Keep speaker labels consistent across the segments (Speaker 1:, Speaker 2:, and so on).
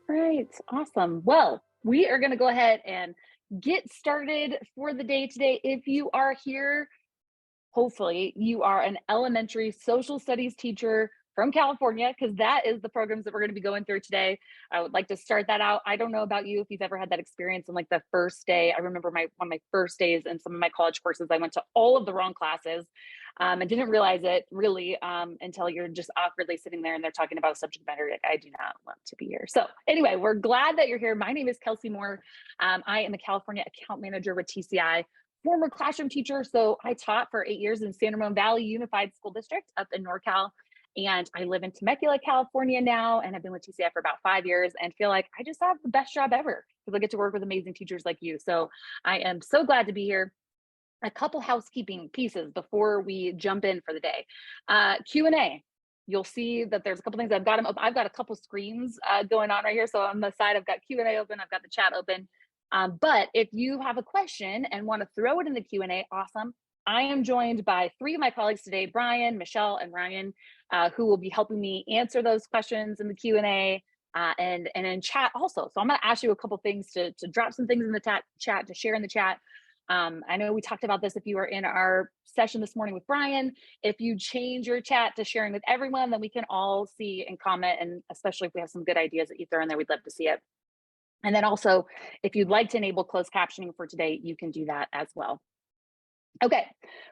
Speaker 1: right, awesome. Well, we are going to go ahead and get started for the day today. If you are here, hopefully you are an elementary social studies teacher from California, because that is the programs that we're going to be going through today. I would like to start that out. I don't know about you if you've ever had that experience in like the first day. I remember one of my first days in some of my college courses, I went to all of the wrong classes and didn't realize it really until you're just awkwardly sitting there and they're talking about a subject matter like I do not want to be here. So anyway, we're glad that you're here. My name is Kelsey Moore. I am a California account manager with TCI, former classroom teacher. So I taught for 8 years in San Ramon Valley Unified School District up in NorCal. And I live in Temecula, California now, and I've been with TCI for about 5 years and feel like I just have the best job ever because I get to work with amazing teachers like you. So I am so glad to be here. A couple housekeeping pieces before we jump in for the day. Q&A. You'll see that there's a couple things I've got. I've got a couple screens going on right here. So on the side, I've got Q&A open. I've got the chat open. But if you have a question and want to throw it in the Q&A, awesome. I am joined by 3 of my colleagues today, Brian, Michelle, and Ryan, who will be helping me answer those questions in the Q&A and in chat also. So I'm going to ask you a couple things to drop some things in the chat, to share in the chat. I know we talked about this if you were in our session this morning with Brian. If you change your chat to sharing with everyone, then we can all see and comment, and especially if we have some good ideas that you throw in there, we'd love to see it. And then also, if you'd like to enable closed captioning for today, you can do that as well. Okay,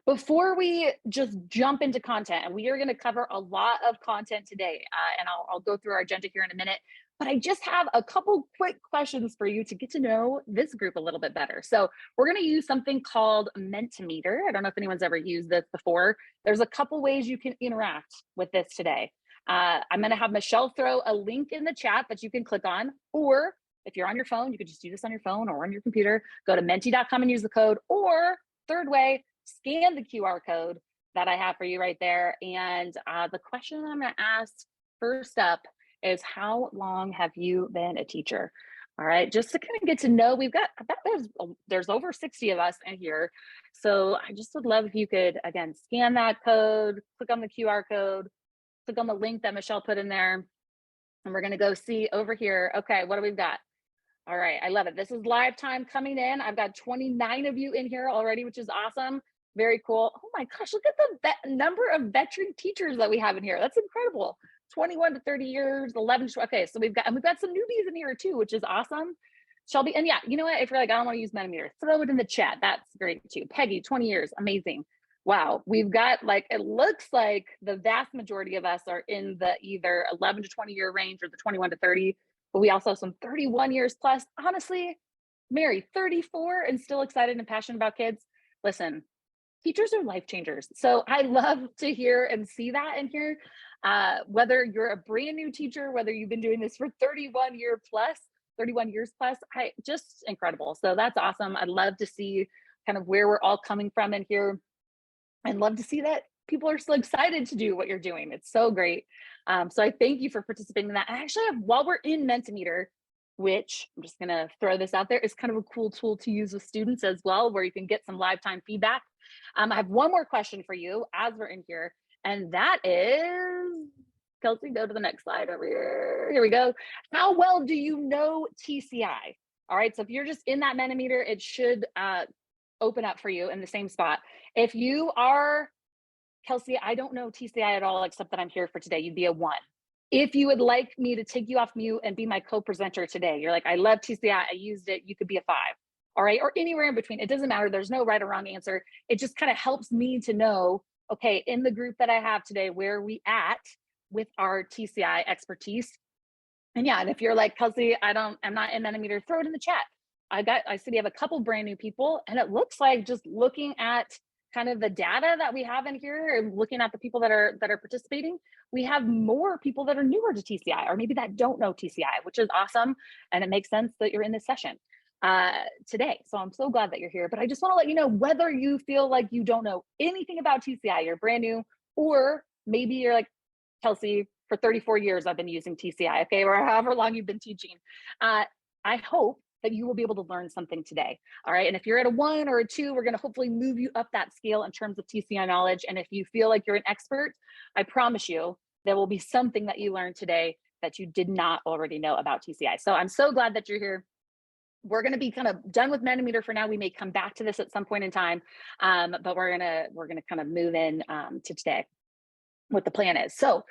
Speaker 1: before we just jump into content, and we are going to cover a lot of content today, and I'll go through our agenda here in a minute, but I just have a couple quick questions for you to get to know this group a little bit better. So we're going to use something called Mentimeter. I don't know if anyone's ever used this before. There's a couple ways you can interact with this today. I'm going to have Michelle throw a link in the chat that you can click on, or if you're on your phone, you could just do this on your phone or on your computer, go to menti.com and use the code, or third way, scan the QR code that I have for you right there. And the question I'm going to ask first up is, how long have you been a teacher? All right, just to kind of get to know, we've got, I bet there's over 60 of us in here. So I just would love if you could, again, scan that code, click on the QR code, click on the link that Michelle put in there. And we're going to go see over here. Okay, what do we got? All right, I love it. This is live time coming in. I've got 29 of you in here already, which is awesome. Very cool. Oh my gosh, look at the number of veteran teachers that we have in here. That's incredible. 21 to 30 years, 11 to, okay, so we've got some newbies in here too, which is awesome. Shelby, and yeah, you know what? If you're like, I don't want to use Mentimeter, throw it in the chat. That's great too. Peggy, 20 years, amazing. Wow, we've got like, it looks like the vast majority of us are in the either 11 to 20 year range or the 21 to 30. But we also have some 31 years plus. Honestly, Mary, 34 and still excited and passionate about kids. Listen, teachers are life changers. So I love to hear and see that in here. Whether you're a brand new teacher, whether you've been doing this for 31 years plus, just incredible. So that's awesome. I'd love to see kind of where we're all coming from in here, and love to see that people are so excited to do what you're doing. It's so great. So I thank you for participating in that. I actually have, while we're in Mentimeter, which I'm just gonna throw this out there, is kind of a cool tool to use with students as well, where you can get some live time feedback. I have one more question for you as we're in here, and that is, Kelsey, go to the next slide over here. Here we go. How well do you know TCI? All right, so if you're just in that Mentimeter, it should open up for you in the same spot. If you are, Kelsey, I don't know TCI at all, except that I'm here for today, you'd be a 1. If you would like me to take you off mute and be my co-presenter today, you're like, I love TCI, I used it, you could be a 5. All right, or anywhere in between. It doesn't matter. There's no right or wrong answer. It just kind of helps me to know, okay, in the group that I have today, where are we at with our TCI expertise? And yeah, and if you're like, Kelsey, I'm not in Mentimeter, throw it in the chat. I see we have a couple brand new people, and it looks like, just looking at kind of the data that we have in here, and looking at the people that are participating, we have more people that are newer to TCI, or maybe that don't know TCI, which is awesome. And it makes sense that you're in this session today. So I'm so glad that you're here. But I just want to let you know, whether you feel like you don't know anything about TCI, you're brand new, or maybe you're like, Kelsey, for 34 years, I've been using TCI, okay, or however long you've been teaching. I hope that you will be able to learn something today. All right. And if you're at a 1 or a 2, we're going to hopefully move you up that scale in terms of TCI knowledge. And if you feel like you're an expert, I promise you there will be something that you learned today that you did not already know about TCI. So I'm so glad that you're here. We're going to be kind of done with Mentimeter for now. We may come back to this at some point in time, but we're gonna kind of move in to today, what the plan is. So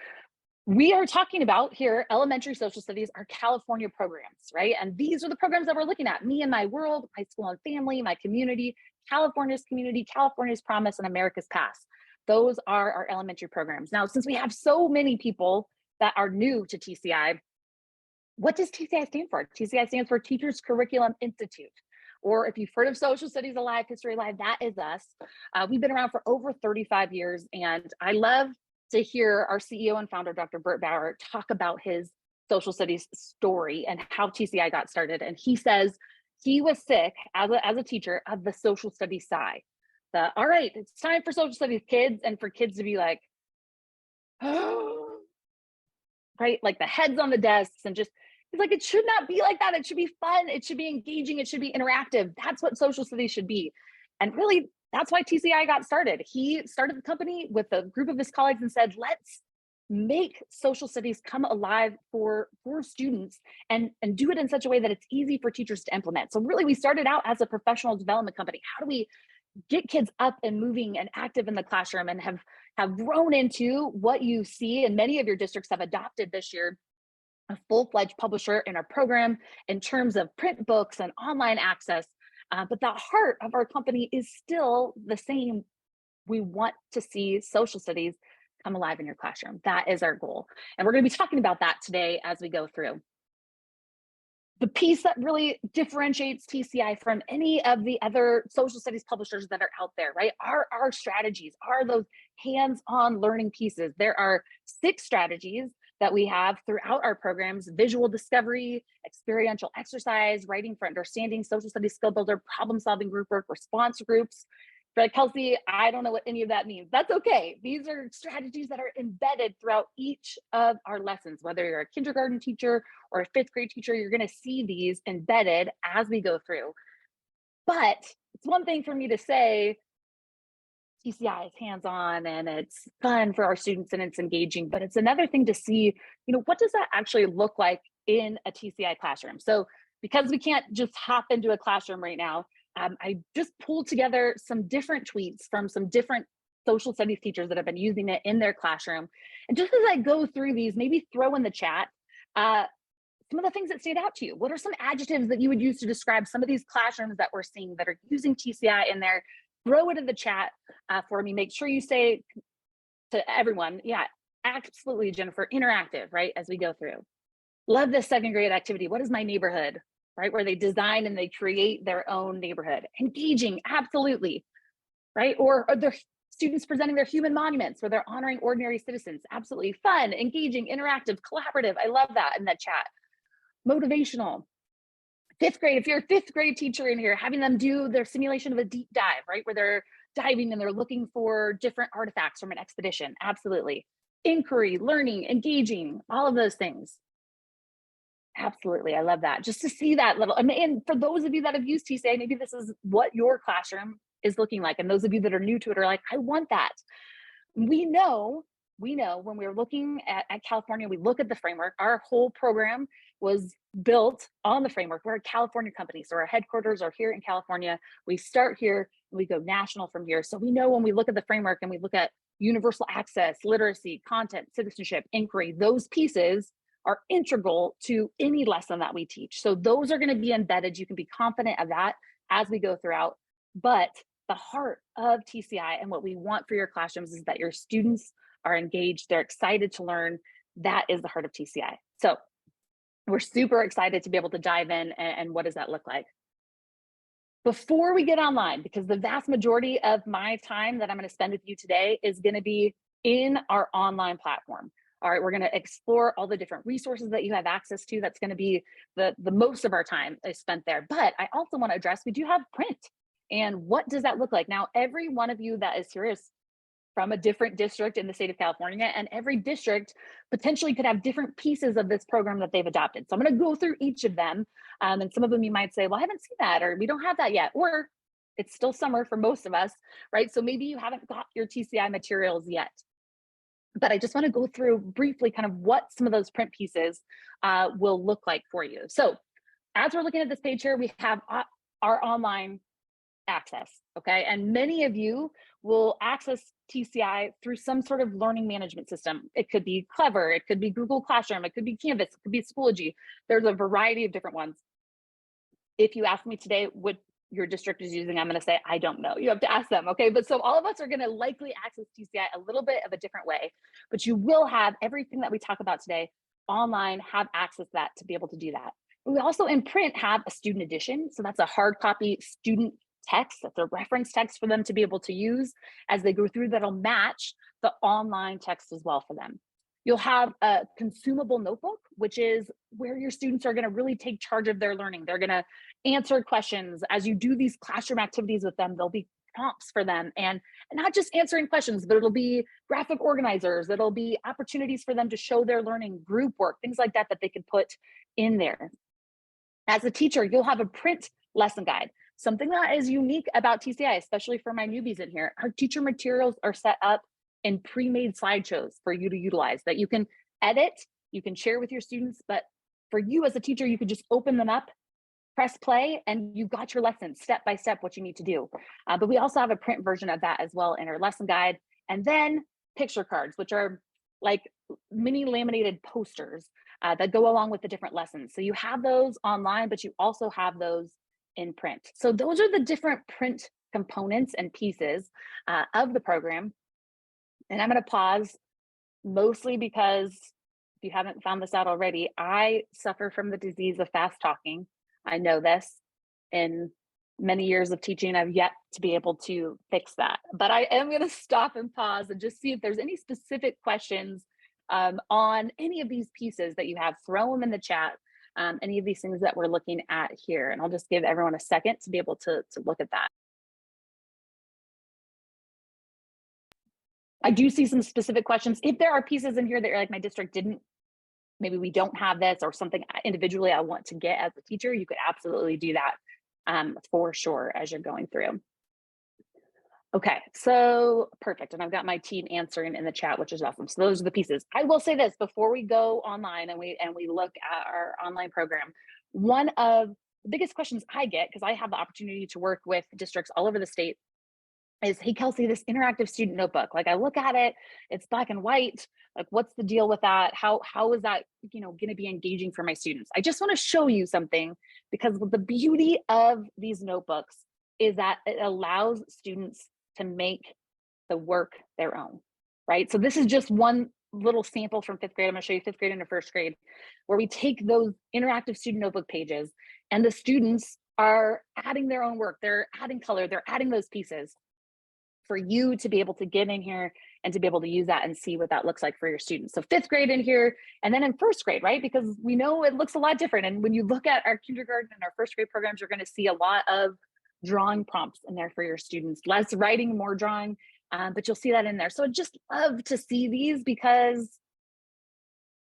Speaker 1: we are talking about here elementary social studies, our California programs, right? And these are the programs that we're looking at: Me and My World, My School and Family, My Community, California's Community, California's Promise, and America's Past. Those are our elementary programs. Now, since we have so many people that are new to TCI, what does TCI stand for? TCI stands for Teachers Curriculum Institute. Or if you've heard of Social Studies Alive, History Alive, that is us. We've been around for over 35 years, and I love to hear our CEO and founder, Dr. Bert Bauer, talk about his social studies story and how TCI got started. And he says he was sick as a teacher of the social studies side. All right, it's time for social studies, kids, and for kids to be like, oh, right? Like the heads on the desks, and just, he's like, it should not be like that. It should be fun. It should be engaging. It should be interactive. That's what social studies should be. And really, that's why TCI got started. He started the company with a group of his colleagues and said, let's make social studies come alive for students and do it in such a way that it's easy for teachers to implement. So really, we started out as a professional development company. How do we get kids up and moving and active in the classroom, and have grown into what you see, and many of your districts have adopted this year, a full-fledged publisher in our program in terms of print books and online access. But the heart of our company is still the same. We want to see social studies come alive in your classroom. That is our goal. And we're going to be talking about that today as we go through. The piece that really differentiates TCI from any of the other social studies publishers that are out there, right, are our strategies, are those hands-on learning pieces. There are 6 strategies that we have throughout our programs: visual discovery, experiential exercise, writing for understanding, social studies skill builder, problem solving group work, response groups. But Kelsey, I don't know what any of that means. That's okay. These are strategies that are embedded throughout each of our lessons. Whether you're a kindergarten teacher or a 5th grade teacher, you're going to see these embedded as we go through. But it's one thing for me to say TCI is hands-on and it's fun for our students and it's engaging, but it's another thing to see, what does that actually look like in a TCI classroom? So because we can't just hop into a classroom right now, I just pulled together some different tweets from some different social studies teachers that have been using it in their classroom. And just as I go through these, maybe throw in the chat some of the things that stand out to you. What are some adjectives that you would use to describe some of these classrooms that we're seeing that are using TCI in there? Throw it in the chat for me. Make sure you say to everyone, yeah, absolutely, Jennifer, interactive, right, as we go through. Love this 2nd grade activity. What is my neighborhood, right, where they design and they create their own neighborhood. Engaging, absolutely, right? Or are there students presenting their human monuments where they're honoring ordinary citizens? Absolutely. Fun, engaging, interactive, collaborative. I love that in that chat. Motivational. 5th grade, if you're a 5th grade teacher in here, having them do their simulation of a deep dive, right, where they're diving and they're looking for different artifacts from an expedition. Absolutely. Inquiry, learning, engaging, all of those things. Absolutely. I love that. Just to see that little, and for those of you that have used TCI, maybe this is what your classroom is looking like. And those of you that are new to it are like, I want that. We know when we're looking at California, we look at the framework. Our whole program was built on the framework. We're a California company, so our headquarters are here in California. We start here and we go national from here. So we know when we look at the framework and we look at universal access, literacy, content, citizenship, inquiry, those pieces are integral to any lesson that we teach. So those are going to be embedded. You can be confident of that as we go throughout. But the heart of TCI and what we want for your classrooms is that your students are engaged, they're excited to learn. That is the heart of TCI. So we're super excited to be able to dive in and what does that look like? Before we get online, because the vast majority of my time that I'm going to spend with you today is going to be in our online platform. All right, we're going to explore all the different resources that you have access to. That's going to be the most of our time is spent there. But I also want to address, we do have print. And what does that look like? Now, every one of you that is here is from a different district in the state of California, and every district potentially could have different pieces of this program that they've adopted. So I'm going to go through each of them, and some of them you might say, well, I haven't seen that, or we don't have that yet, or it's still summer for most of us, right? So maybe you haven't got your TCI materials yet. But I just want to go through briefly kind of what some of those print pieces will look like for you. So as we're looking at this page here, we have our online access, okay? And many of you will access TCI through some sort of learning management system. It could be Clever, it could be Google Classroom, it could be Canvas, it could be Schoology. There's a variety of different ones. If you ask me today what your district is using, I'm going to say, I don't know. You have to ask them, okay? But so all of us are going to likely access TCI a little bit of a different way, but you will have everything that we talk about today online, have access to that to be able to do that. We also in print have a student edition. So that's a hard copy student text. That's a reference text for them to be able to use as they go through that'll match the online text as well for them. You'll have a consumable notebook, which is where your students are going to really take charge of their learning. They're going to answer questions as you do these classroom activities with them. There'll be prompts for them, and not just answering questions, but it'll be graphic organizers. It'll be opportunities for them to show their learning, group work, things like that they can put in there. As a teacher, you'll have a print lesson guide. Something that is unique about TCI, especially for my newbies in here, our teacher materials are set up in pre-made slideshows for you to utilize that you can edit, you can share with your students, but for you as a teacher, you could just open them up, press play, and you've got your lesson step by step what you need to do. But we also have a print version of that as well in our lesson guide. And then picture cards, which are like mini laminated posters that go along with the different lessons. So you have those online, but you also have those in print. So those are the different print components and pieces of the program. And I'm going to pause mostly because if you haven't found this out already, I suffer from the disease of fast talking. I know this. In many years of teaching, I've yet to be able to fix that. But I am going to stop and pause and just see if there's any specific questions on any of these pieces that you have. Throw them in the chat, any of these things that we're looking at here. And I'll just give everyone a second to be able to look at that. I do see some specific questions. If there are pieces in here that you're like, my district didn't, maybe we don't have this or something individually I want to get as a teacher, you could absolutely do that for sure as you're going through. Okay, so perfect. And I've got my team answering in the chat, which is awesome. So those are the pieces. I will say this before we go online and we look at our online program. One of the biggest questions I get, because I have the opportunity to work with districts all over the state, is, hey, Kelsey, this interactive student notebook, like I look at it, it's black and white. Like, what's the deal with that? How is that, going to be engaging for my students? I just want to show you something, because the beauty of these notebooks is that it allows students to make the work their own, right? So this is just one little sample from fifth grade. I'm going to show you fifth grade into first grade, where we take those interactive student notebook pages and the students are adding their own work. They're adding color, they're adding those pieces for you to be able to get in here and to be able to use that and see what that looks like for your students. So fifth grade in here, and then in first grade, right? Because we know it looks a lot different. And when you look at our kindergarten and our first grade programs, you're going to see a lot of drawing prompts in there for your students, less writing, more drawing, but you'll see that in there. So I just love to see these because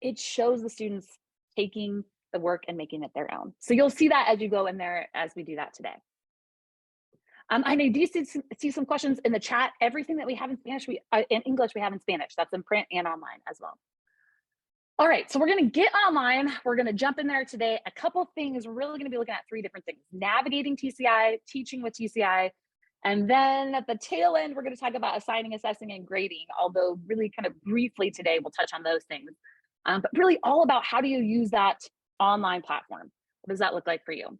Speaker 1: it shows the students taking the work and making it their own. So you'll see that as you go in there as we do that today. I do see some questions in the chat. Everything that we have in Spanish, in English, we have in Spanish. That's in print and online as well. All right, so we're going to get online. We're going to jump in there today. A couple of things. We're really going to be looking at three different things: navigating TCI, teaching with TCI, and then at the tail end, we're going to talk about assigning, assessing, and grading. Although really kind of briefly today, we'll touch on those things. But really all about how do you use that online platform? What does that look like for you?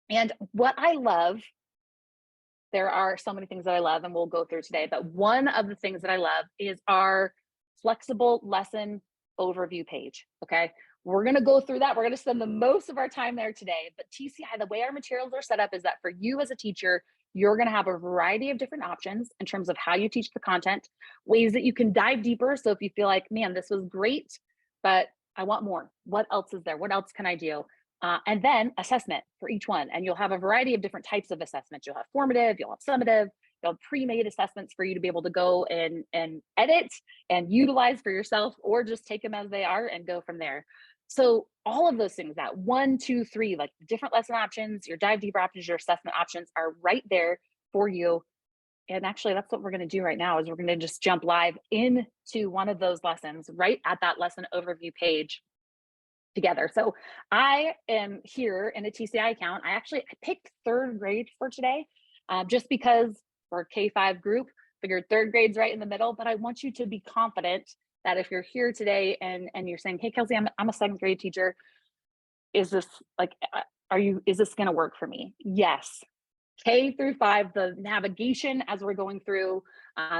Speaker 1: And what I love, there are so many things that I love, and we'll go through today, but one of the things that I love is our flexible lesson overview page, okay? We're gonna go through that. We're gonna spend the most of our time there today, but TCI, the way our materials are set up is that for you as a teacher, you're gonna have a variety of different options in terms of how you teach the content, ways that you can dive deeper. So if you feel like, man, this was great, but I want more, what else is there? What else can I do? And then assessment for each one. And you'll have a variety of different types of assessments. You'll have formative, you'll have summative, you'll have pre-made assessments for you to be able to go and edit and utilize for yourself, or just take them as they are and go from there. So all of those things, that 1, 2, 3, like different lesson options, your dive deeper options, your assessment options are right there for you And actually, that's what we're going to do right now is we're going to just jump live into one of those lessons right at that lesson overview page together. So I am here in a TCI account. I picked third grade for today, just because we're a K-5 group, figured third grade's right in the middle, but I want you to be confident that if you're here today and you're saying, hey, Kelsey, I'm a second grade teacher. Is this like, is this going to work for me? Yes. K-5, the navigation as we're going through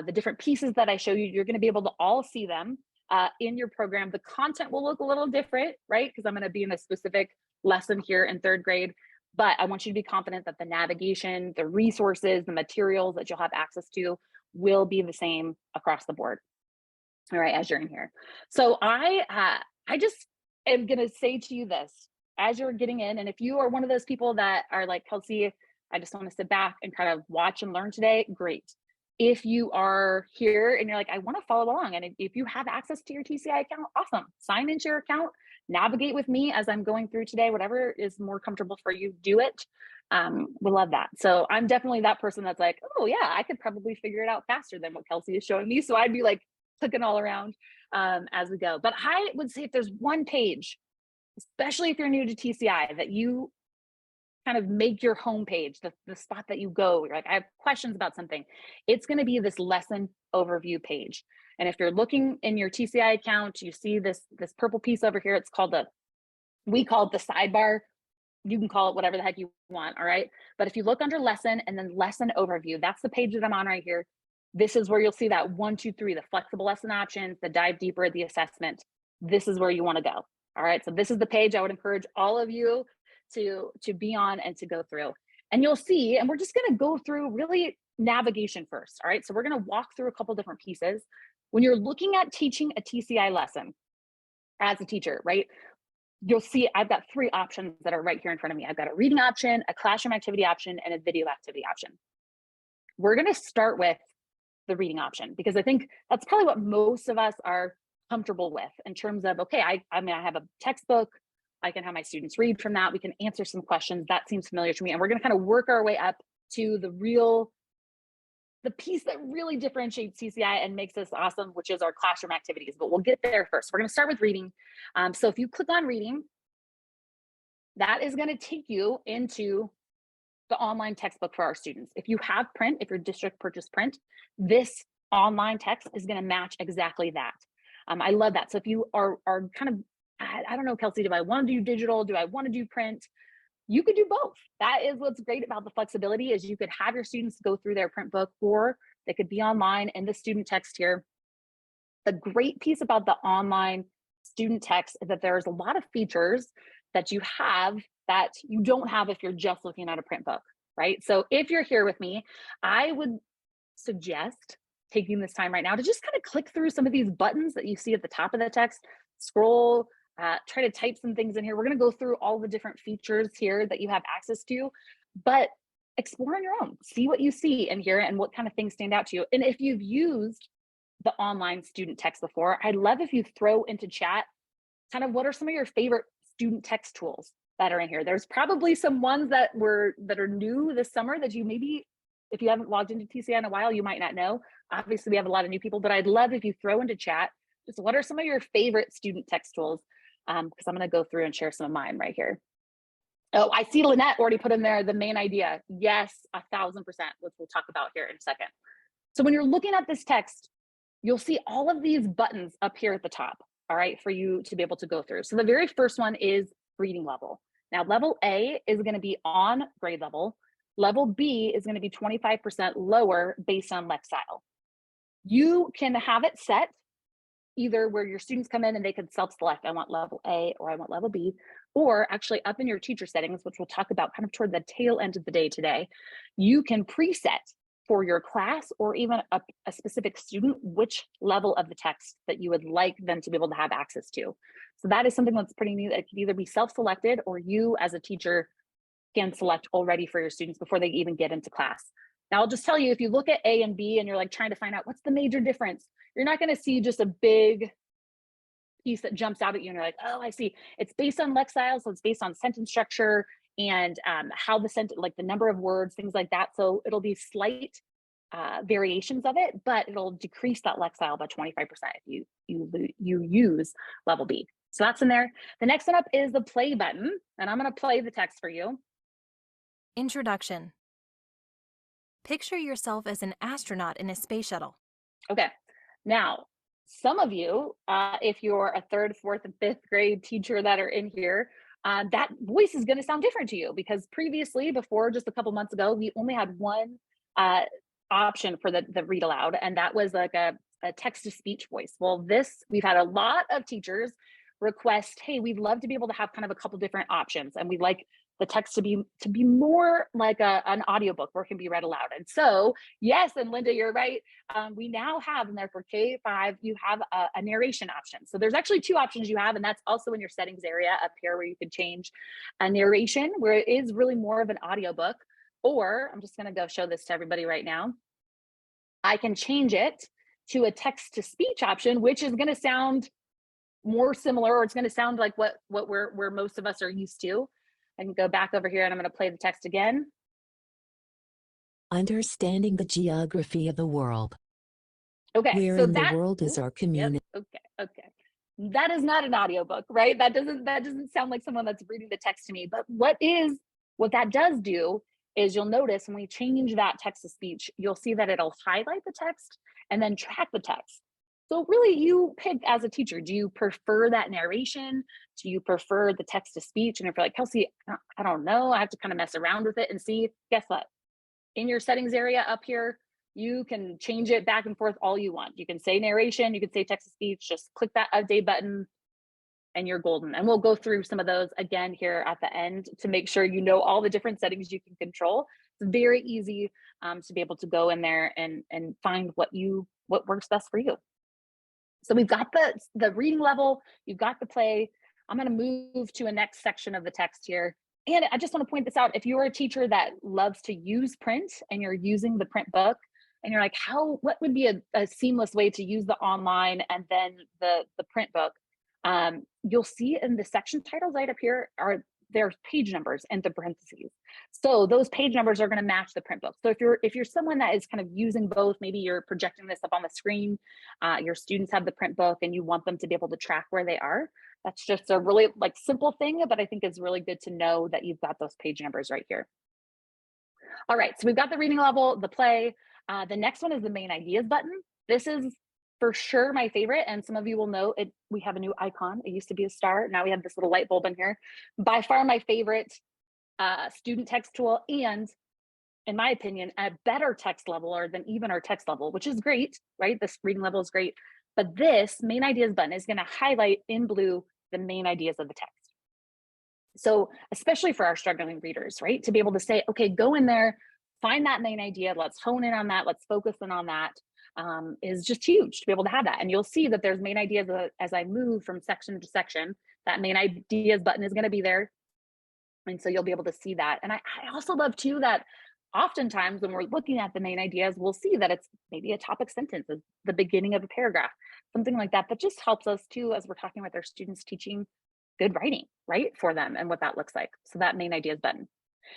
Speaker 1: the different pieces that I show you, you're going to be able to all see them in your program. The content will look a little different, right? Because I'm going to be in a specific lesson here in third grade, but I want you to be confident that the navigation, the resources, the materials that you'll have access to will be the same across the board. All right, as you're in here. So I just am going to say to you this as you're getting in, and if you are one of those people that are like, Kelsey, I just want to sit back and kind of watch and learn today, great. If you are here and you're like, I want to follow along, and if you have access to your TCI account, awesome. Sign into your account, navigate with me as I'm going through today, whatever is more comfortable for you, do it. We love that. So I'm definitely that person that's like, oh yeah, I could probably figure it out faster than what Kelsey is showing me. So I'd be like clicking all around as we go. But I would say if there's one page, especially if you're new to TCI, that you kind of make your homepage, the spot that you go, you're like, I have questions about something, it's going to be this lesson overview page. And if you're looking in your TCI account, you see this purple piece over here, it's called we call it the sidebar. You can call it whatever the heck you want, all right? But if you look under lesson and then lesson overview, that's the page that I'm on right here. This is where you'll see that 1, 2, 3, the flexible lesson options, the dive deeper, the assessment. This is where you want to go. All right, so this is the page I would encourage all of you to be on and to go through. And you'll see, and we're just going to go through really navigation first. All right, so we're going to walk through a couple different pieces. When you're looking at teaching a TCI lesson as a teacher, right, you'll see I've got 3 options that are right here in front of me. I've got a reading option, a classroom activity option, and a video activity option. We're going to start with the reading option because I think that's probably what most of us are comfortable with in terms of, okay, I mean, I have a textbook, I can have my students read from that, we can answer some questions, that seems familiar to me, and we're going to kind of work our way up to the piece that really differentiates TCI and makes us awesome, which is our classroom activities, but we'll get there first. We're going to start with reading. So if you click on reading, that is going to take you into the online textbook for our students. If you have print, if your district purchased print, this online text is going to match exactly that. I love that. So if you are kind of, I don't know, Kelsey, do I want to do digital? Do I want to do print? You could do both. That is what's great about the flexibility is you could have your students go through their print book or they could be online in the student text here. The great piece about the online student text is that there's a lot of features that you have that you don't have if you're just looking at a print book, right? So if you're here with me, I would suggest taking this time right now to just kind of click through some of these buttons that you see at the top of the text, scroll, try to type some things in here. We're going to go through all the different features here that you have access to, but explore on your own, see what you see in here and what kind of things stand out to you. And if you've used the online student text before, I'd love if you throw into chat kind of what are some of your favorite student text tools that are in here. There's probably some ones that are new this summer that you maybe, if you haven't logged into TCI in a while, you might not know. Obviously, we have a lot of new people, but I'd love if you throw into chat just what are some of your favorite student text tools, because I'm going to go through and share some of mine right here. Oh, I see Lynette already put in there the main idea. Yes, 1,000%, which we'll talk about here in a second. So when you're looking at this text, you'll see all of these buttons up here at the top, all right, for you to be able to go through. So the very first one is reading level. Now, level A is going to be on grade level. Level B is going to be 25% lower based on Lexile. You can have it set either where your students come in and they can self-select, I want level A or I want level B, or actually up in your teacher settings, which we'll talk about kind of toward the tail end of the day today, you can preset for your class or even a specific student which level of the text that you would like them to be able to have access to. So that is something that's pretty neat. It can either be self-selected or you as a teacher can select already for your students before they even get into class. Now, I'll just tell you, if you look at A and B and you're like trying to find out what's the major difference, you're not going to see just a big piece that jumps out at you and you're like, oh, I see. It's based on Lexile, so it's based on sentence structure and how the sentence, like the number of words, things like that. So it'll be slight variations of it, but it'll decrease that lexile by 25% if you use level B. So that's in there. The next one up is the play button, and I'm going to play the text for you.
Speaker 2: Introduction. Picture yourself as an astronaut in a space shuttle.
Speaker 1: Okay. Now, some of you, if you're a third, fourth, and fifth grade teacher that are in here, that voice is going to sound different to you because previously, before just a couple months ago, we only had one option for the read aloud, and that was like a text to speech voice. Well, we've had a lot of teachers request, hey, we'd love to be able to have kind of a couple different options, and we'd like the text to be more like an audiobook where it can be read aloud. And so, yes, and Linda, you're right. We now have in there for K-5, you have a narration option. So there's actually two options you have, and that's also in your settings area up here where you can change a narration where it is really more of an audiobook. Or I'm just going to go show this to everybody right now. I can change it to a text to speech option, which is going to sound more similar, or it's going to sound like what we're most of us are used to. I can go back over here and I'm going to play the text again.
Speaker 3: Understanding the geography of the world.
Speaker 1: Okay,
Speaker 3: Where
Speaker 1: so
Speaker 3: in the world is our community?
Speaker 1: Yep, okay. That is not an audiobook, right? That doesn't sound like someone that's reading the text to me. But what that does do is you'll notice when we change that text to speech, you'll see that it'll highlight the text and then track the text. So really you pick as a teacher, do you prefer that narration? Do you prefer the text to speech? And if you're like, Kelsey, I don't know, I have to kind of mess around with it and see, guess what? In your settings area up here, you can change it back and forth all you want. You can say narration, you can say text to speech, just click that update button and you're golden. And we'll go through some of those again here at the end to make sure you know all the different settings you can control. It's very easy to be able to go in there and find what works best for you. So we've got the reading level, you've got the play. I'm going to move to a next section of the text here. And I just want to point this out. If you're a teacher that loves to use print and you're using the print book and you're like, what would be a seamless way to use the online and then the print book? You'll see in the section titles right up here there's page numbers and the parentheses. So those page numbers are going to match the print book. So if you're someone that is kind of using both, maybe you're projecting this up on the screen, your students have the print book and you want them to be able to track where they are. That's just a really simple thing, but I think it's really good to know that you've got those page numbers right here. All right, so we've got the reading level, the play. The next one is the main ideas button. This is for sure my favorite, and some of you will know it. We have a new icon. It used to be a star. Now we have this little light bulb in here. By far my favorite student text tool, and in my opinion, a better text leveler than even our text level, which is great, right? This reading level is great. But this main ideas button is going to highlight in blue the main ideas of the text. So especially for our struggling readers, right? To be able to say, okay, go in there, find that main idea, let's hone in on that, let's focus in on that, is just huge to be able to have that. And you'll see that there's main ideas as I move from section to section, that main ideas button is going to be there. And so you'll be able to see that. And I also love too that oftentimes when we're looking at the main ideas, we'll see that it's maybe a topic sentence at the beginning of a paragraph, something like that. That just helps us too, as we're talking with our students, teaching good writing, right, for them and what that looks like. So that main ideas button.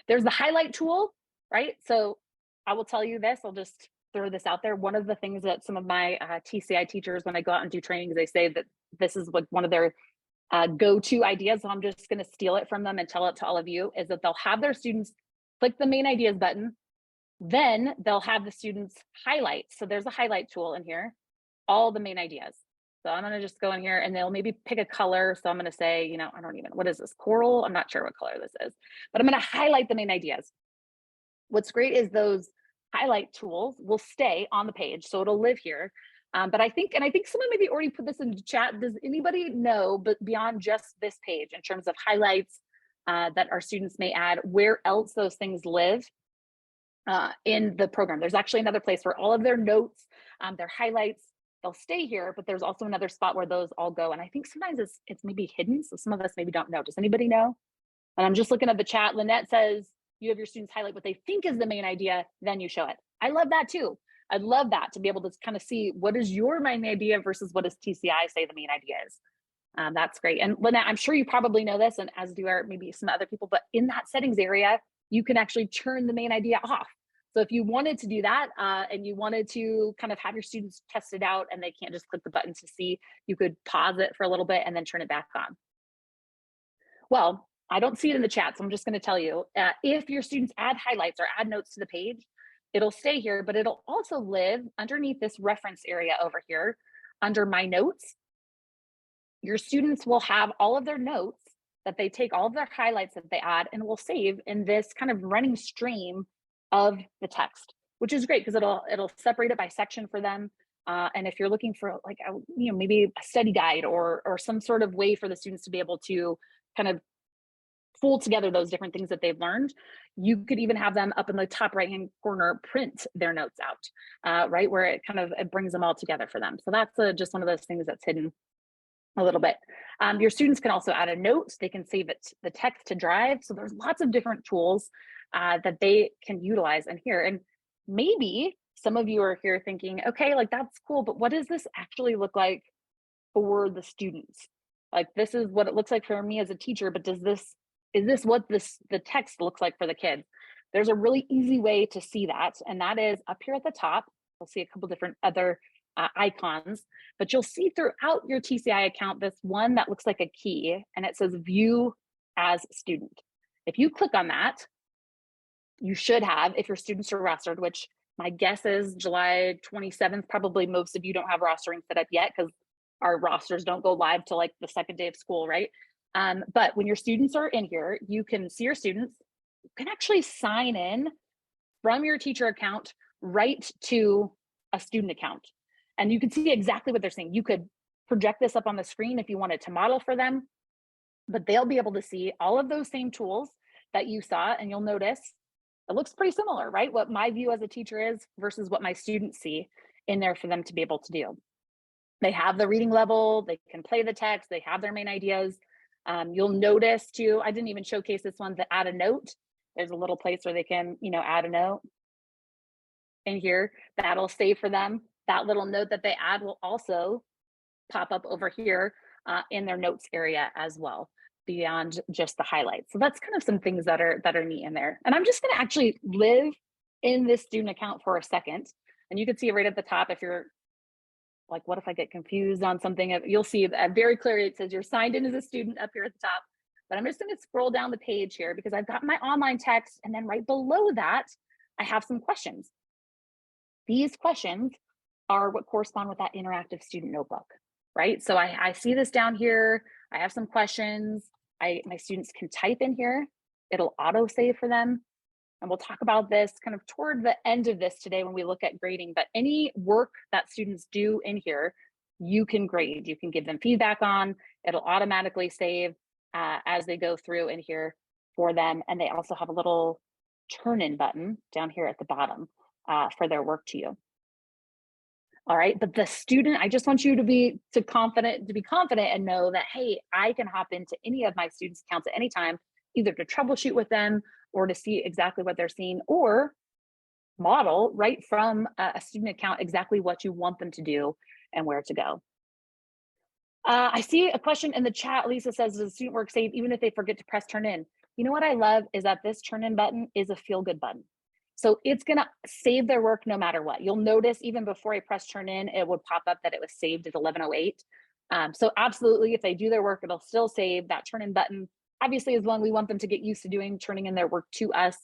Speaker 1: There's the highlight tool, right? So I will tell you this, I'll just throw this out there. One of the things that some of my TCI teachers, when I go out and do trainings, they say that this is what one of their go-to ideas. So I'm just going to steal it from them and tell it to all of you, is that they'll have their students click the main ideas button. Then they'll have the students highlight. So there's a highlight tool in here, all the main ideas. So I'm going to just go in here and they'll maybe pick a color. So I'm going to say, what is this? Coral? I'm not sure what color this is, but I'm going to highlight the main ideas. What's great is those highlight tools will stay on the page. So it'll live here. But I think someone maybe already put this in the chat. Does anybody know, but beyond just this page, in terms of highlights that our students may add, where else those things live in the program? There's actually another place where all of their notes, their highlights, they'll stay here, but there's also another spot where those all go. And I think sometimes it's maybe hidden. So some of us maybe don't know. Does anybody know? And I'm just looking at the chat. Lynette says, you have your students highlight what they think is the main idea, then you show it. I love that too. I'd love that, to be able to kind of see what is your main idea versus what does TCI say the main idea is. That's great. And Lynette, I'm sure you probably know this, and as do maybe some other people, but in that settings area, you can actually turn the main idea off. So if you wanted to do that and you wanted to kind of have your students test it out and they can't just click the button to see, you could pause it for a little bit and then turn it back on. Well, I don't see it in the chat, so I'm just going to tell you, if your students add highlights or add notes to the page, it'll stay here, but it'll also live underneath this reference area over here under my notes. Your students will have all of their notes that they take, all of their highlights that they add, and will save in this kind of running stream of the text, which is great because it'll separate it by section for them. And if you're looking for like maybe a study guide or some sort of way for the students to be able to kind of pull together those different things that they've learned, you could even have them up in the top right hand corner print their notes out, right, where it brings them all together for them. So that's just one of those things that's hidden a little bit. Your students can also add a note. They can save it, the text to Drive. So there's lots of different tools that they can utilize in here. And maybe some of you are here thinking, okay, like that's cool, but what does this actually look like for the students? Like this is what it looks like for me as a teacher, but is this what the text looks like for the kids? There's a really easy way to see that, and that is up here at the top. We'll see a couple different other icons, but you'll see throughout your TCI account this one that looks like a key, and it says View as Student. If you click on that, you should have, if your students are rostered, which my guess is July 27th, probably most of you don't have rostering set up yet because our rosters don't go live till like the second day of school, right? But when your students are in here, you can see your students. You can actually sign in from your teacher account right to a student account. And you can see exactly what they're saying. You could project this up on the screen if you wanted to model for them, but they'll be able to see all of those same tools that you saw. And you'll notice it looks pretty similar, right? What my view as a teacher is versus what my students see in there for them to be able to do. They have the reading level, they can play the text, they have their main ideas. You'll notice too, I didn't even showcase this one, to add a note. There's a little place where they can, add a note in here that'll save for them. That little note that they add will also pop up over here in their notes area as well, beyond just the highlights. So that's kind of some things that are neat in there. And I'm just going to actually live in this student account for a second. And you can see it right at the top. If you're like, what if I get confused on something? You'll see that very clearly it says you're signed in as a student up here at the top. But I'm just going to scroll down the page here because I've got my online text, and then right below that, I have some questions. These questions are what correspond with that interactive student notebook, right? So I see this down here. I have some questions. My students can type in here. It'll auto save for them. And we'll talk about this kind of toward the end of this today when we look at grading, but any work that students do in here, you can grade. You can give them feedback on. It'll automatically save as they go through in here for them. And they also have a little turn in button down here at the bottom for their work to you. All right, but the student, I just want you to be confident and know that, hey, I can hop into any of my students' accounts at any time, either to troubleshoot with them or to see exactly what they're seeing, or model right from a student account exactly what you want them to do and where to go. I see a question in the chat. Lisa says, does the student work save even if they forget to press turn in? You know what I love is that this turn in button is a feel good button. So it's gonna save their work no matter what. You'll notice even before I press turn in, it would pop up that it was saved at 11:08. So absolutely, if they do their work, it'll still save. That turn in button obviously is one we want them to get used to doing, turning in their work to us.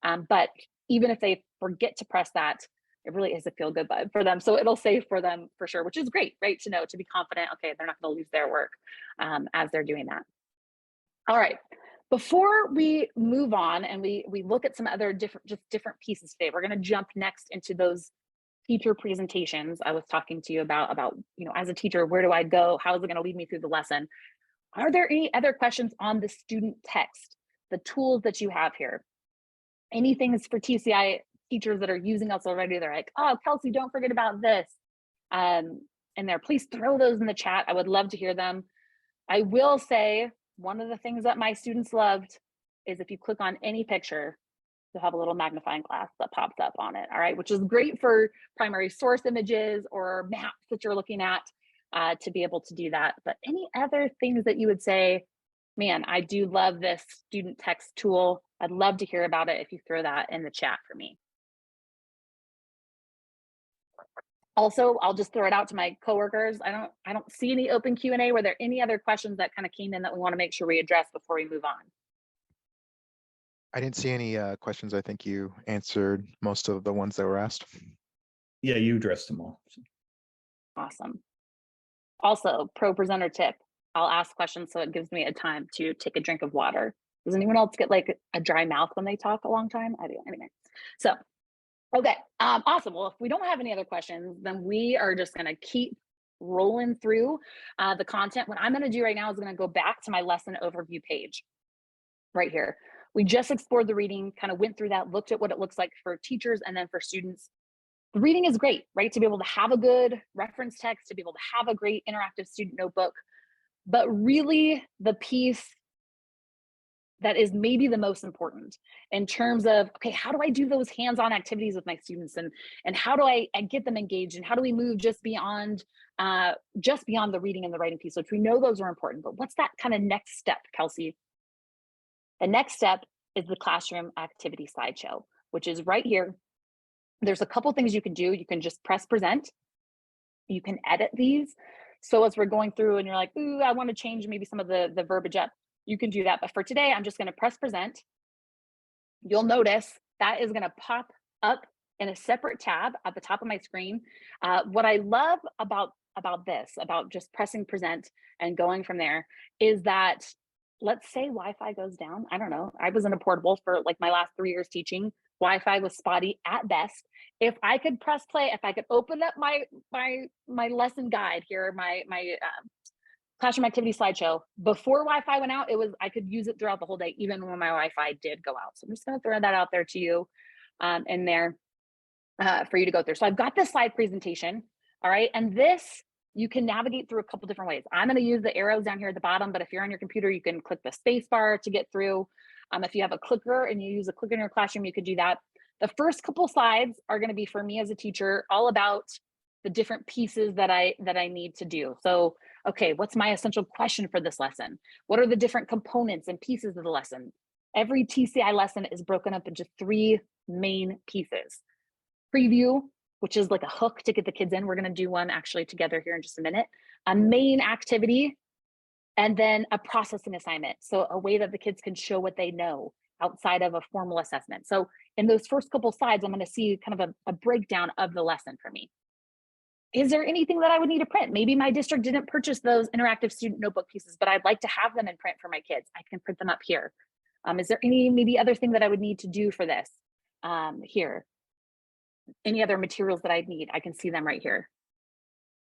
Speaker 1: But even if they forget to press that, it really is a feel good button for them. So it'll save for them for sure, which is great, right? To know, to be confident, okay, they're not gonna lose their work as they're doing that. All right, before we move on and we look at some other different pieces today, we're gonna jump next into those teacher presentations I was talking to you about, as a teacher, where do I go? How is it gonna lead me through the lesson? Are there any other questions on the student text, the tools that you have here? Any things for TCI teachers that are using us already? They're like, oh, Kelsey, don't forget about this. And there, please throw those in the chat. I would love to hear them. I will say one of the things that my students loved is if you click on any picture, you'll have a little magnifying glass that pops up on it, all right, which is great for primary source images or maps that you're looking at to be able to do that. But any other things that you would say, man, I do love this student text tool. I'd love to hear about it if you throw that in the chat for me. Also, I'll just throw it out to my coworkers. I don't see any open Q&A. Were there any other questions that kind of came in that we want to make sure we address before we move on?
Speaker 4: I didn't see any questions. I think you answered most of the ones that were asked.
Speaker 5: Yeah, you addressed them all.
Speaker 1: Awesome. Also, pro presenter tip, I'll ask questions so it gives me a time to take a drink of water. Does anyone else get like a dry mouth when they talk a long time? I do, anyway. So, okay, awesome. Well, if we don't have any other questions, then we are just gonna keep rolling through the content. What I'm gonna do right now is gonna go back to my lesson overview page right here. We just explored the reading, kind of went through that, looked at what it looks like for teachers and then for students. The reading is great, right? To be able to have a good reference text, to be able to have a great interactive student notebook. But really the piece that is maybe the most important in terms of, okay, how do I do those hands-on activities with my students, and how do I get them engaged, and how do we move just beyond the reading and the writing piece, which we know those are important, but what's that kind of next step, Kelsey? The next step is the classroom activity slideshow, which is right here. There's a couple things you can do. You can just press present. You can edit these. So as we're going through and you're like, ooh, I want to change maybe some of the verbiage up, you can do that. But for today, I'm just going to press present. You'll notice that is going to pop up in a separate tab at the top of my screen. What I love about this, about just pressing present and going from there, is that let's say Wi-Fi goes down. I don't know. I was in a portable for like my last 3 years teaching. Wi-Fi was spotty at best. If I could press play, if I could open up my lesson guide here, my classroom activity slideshow, before Wi-Fi went out, I could use it throughout the whole day, even when my Wi-Fi did go out. So I'm just going to throw that out there to you in there for you to go through. So I've got this slide presentation. All right. And this, you can navigate through a couple different ways. I'm going to use the arrows down here at the bottom, but if you're on your computer, you can click the space bar to get through. If you have a clicker and you use a clicker in your classroom, you could do that. The first couple slides are going to be, for me as a teacher, all about the different pieces that I need to do. So, okay, what's my essential question for this lesson? What are the different components and pieces of the lesson? Every TCI lesson is broken up into 3 main pieces. Preview, which is like a hook to get the kids in. We're going to do one actually together here in just a minute. A main activity, and then a processing assignment. So a way that the kids can show what they know outside of a formal assessment. So in those first couple slides, I'm going to see kind of a breakdown of the lesson for me. Is there anything that I would need to print? Maybe my district didn't purchase those interactive student notebook pieces, but I'd like to have them in print for my kids. I can print them up here. Is there any maybe other thing that I would need to do for this here? Any other materials that I'd need? I can see them right here.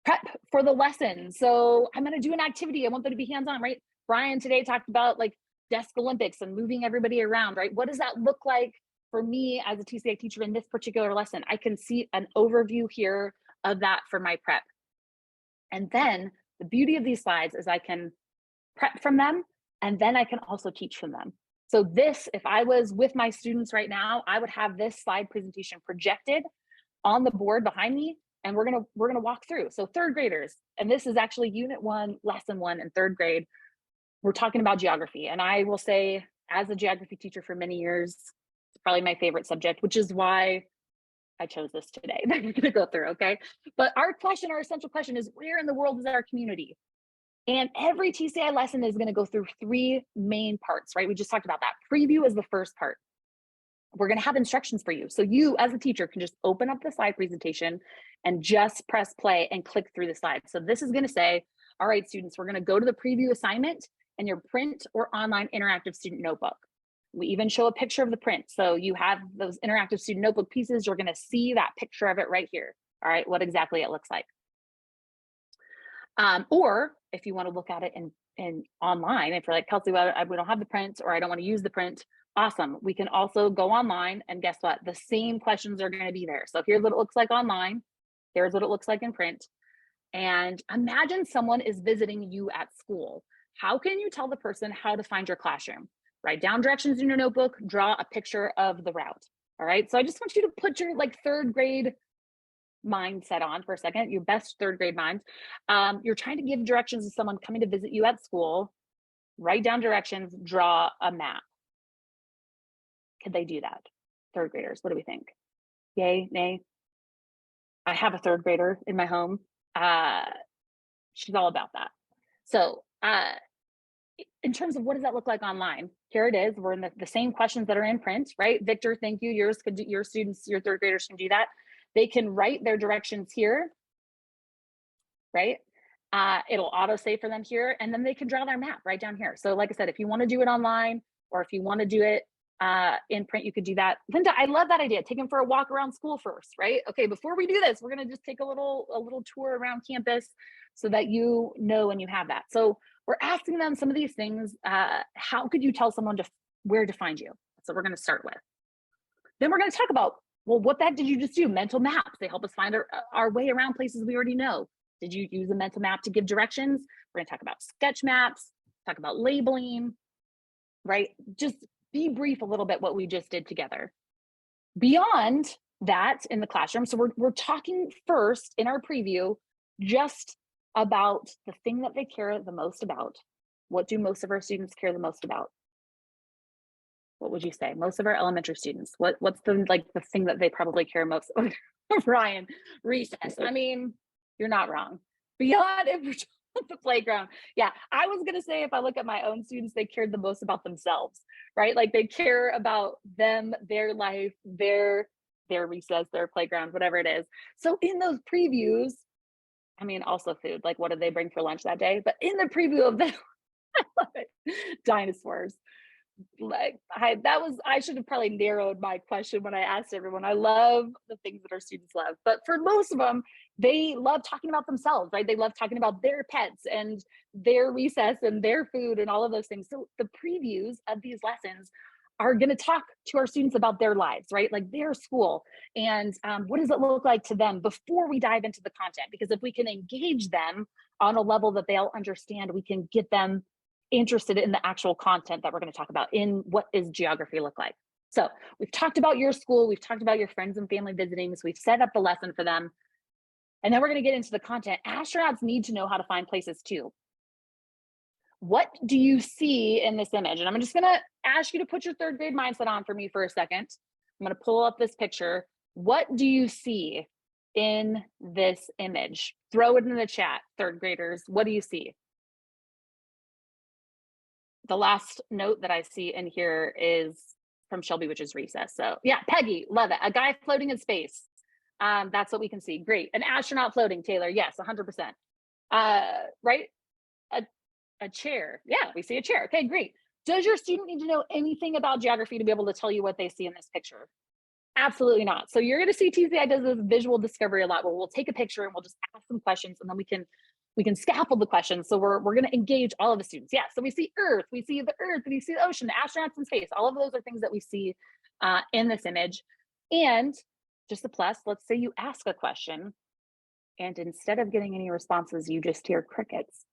Speaker 1: Prep for the lesson. So I'm going to do an activity. I want them to be hands-on, right? Brian today talked about like desk Olympics and moving everybody around, right? What does that look like for me as a TCI teacher in this particular lesson? I can see an overview here of that for my prep. And then the beauty of these slides is I can prep from them, and then I can also teach from them. So this, if I was with my students right now, I would have this slide presentation projected on the board behind me, and we're gonna walk through. So 3rd graders, and this is actually Unit 1, Lesson 1 in 3rd grade. We're talking about geography, and I will say, as a geography teacher for many years, it's probably my favorite subject, which is why I chose this today that we're gonna go through, okay? But our essential question is, where in the world is our community? And every TCI lesson is gonna go through 3 main parts, right? We just talked about that. Preview is the first part. We're gonna have instructions for you. So you, as a teacher, can just open up the slide presentation and just press play and click through the slides. So this is gonna say, all right, students, we're gonna go to the preview assignment in your print or online interactive student notebook. We even show a picture of the print. So you have those interactive student notebook pieces, you're gonna see that picture of it right here. All right, what exactly it looks like. Or if you wanna look at it in online, if you're like, Kelsey, well, we don't have the print, or I don't wanna use the print, awesome. We can also go online, and guess what? The same questions are gonna be there. So here's what it looks like online. Here's what it looks like in print. And imagine someone is visiting you at school. How can you tell the person how to find your classroom? Write down directions in your notebook, draw a picture of the route. All right, so I just want you to put your like 3rd grade mindset on for a second, your best 3rd grade mind. You're trying to give directions to someone coming to visit you at school. Write down directions, draw a map. Could they do that? 3rd graders, what do we think? Yay, nay? I have a third grader in my home. She's all about that. So in terms of what does that look like online, here it is. We're in the same questions that are in print, right? Victor, thank you. Yours could do, your students, your third graders can do that. They can write their directions here, right? It'll auto save for them here, and then they can draw their map right down here. So like I said, if you want to do it online, or if you want to do it in print, you could do that. Linda, I love that idea. Take them for a walk around school first, right? Okay, before we do this, we're gonna just take a little tour around campus so that you know and you have that. So we're asking them some of these things. How could you tell someone where to find you? That's what we're gonna start with. Then we're gonna talk about, well, what that did you just do? Mental maps. They help us find our way around places we already know. Did you use a mental map to give directions? We're gonna talk about sketch maps, talk about labeling, right? Just be brief a little bit what we just did together. Beyond that in the classroom, so we're talking first in our preview just about the thing that they care the most about. What do most of our students care the most about? What would you say? Most of our elementary students, what's the thing that they probably care most? Ryan, recess. I mean, you're not wrong. Beyond the playground. Yeah, I was gonna say, if I look at my own students, they cared the most about themselves, right? Like they care about them, their life, their recess, their playground, whatever it is. So in those previews, I mean, also food, like what did they bring for lunch that day? But in the preview of them, I love it. Dinosaurs. Like I should have probably narrowed my question when I asked everyone. I love the things that our students love, but for most of them, they love talking about themselves, right? They love talking about their pets and their recess and their food and all of those things. So the previews of these lessons are going to talk to our students about their lives, right? Like their school, and what does it look like to them before we dive into the content? Because if we can engage them on a level that they'll understand, we can get them interested in the actual content that we're going to talk about in what is geography look like. So we've talked about your school, we've talked about your friends and family visiting, so we've set up the lesson for them. And then we're going to get into the content. Astronauts need to know how to find places too. What do you see in this image? And I'm just going to ask you to put your third grade mindset on for me for a second. I'm going to pull up this picture. What do you see in this image? Throw it in the chat, third graders. What do you see? The last note that I see in here is from Shelby, which is recess. So yeah, Peggy, love it. A guy floating in space. That's what we can see. Great. An astronaut floating, Taylor. Yes, 100%. Right? A chair. Yeah, we see a chair. Okay, great. Does your student need to know anything about geography to be able to tell you what they see in this picture? Absolutely not. So you're going to see TCI does this visual discovery a lot where we'll take a picture and we'll just ask some questions, and then we can scaffold the questions. So we're going to engage all of the students. Yeah. So we see Earth, we see the ocean, the astronauts in space. All of those are things that we see in this image. And just a plus, let's say you ask a question and instead of getting any responses, you just hear crickets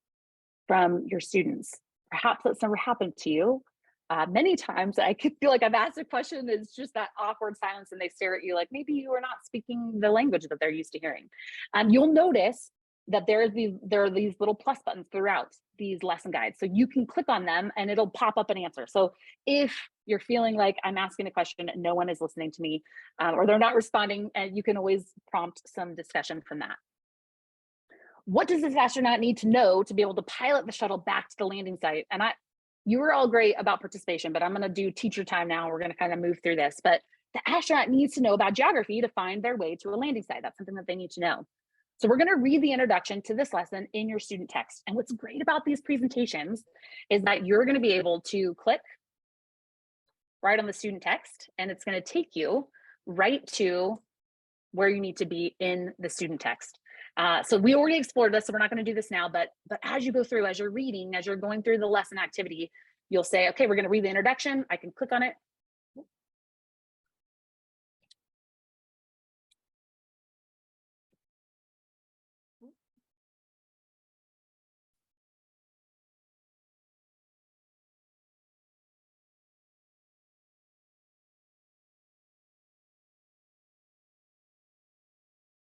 Speaker 1: from your students. Perhaps that's never happened to you. Many times I could feel like I've asked a question, it's just that awkward silence and they stare at you like maybe you are not speaking the language that they're used to hearing. You'll notice that there are these little plus buttons throughout these lesson guides. So you can click on them and it'll pop up an answer. So if you're feeling like I'm asking a question and no one is listening to me or they're not responding, you can always prompt some discussion from that. What does this astronaut need to know to be able to pilot the shuttle back to the landing site? And you were all great about participation, but I'm going to do teacher time now. We're going to kind of move through this, but the astronaut needs to know about geography to find their way to a landing site. That's something that they need to know. So we're going to read the introduction to this lesson in your student text. And what's great about these presentations is that you're going to be able to click right on the student text, and it's going to take you right to where you need to be in the student text. So we already explored this, so we're not going to do this now, but as you go through, as you're reading, as you're going through the lesson activity, you'll say, okay, we're going to read the introduction. I can click on it.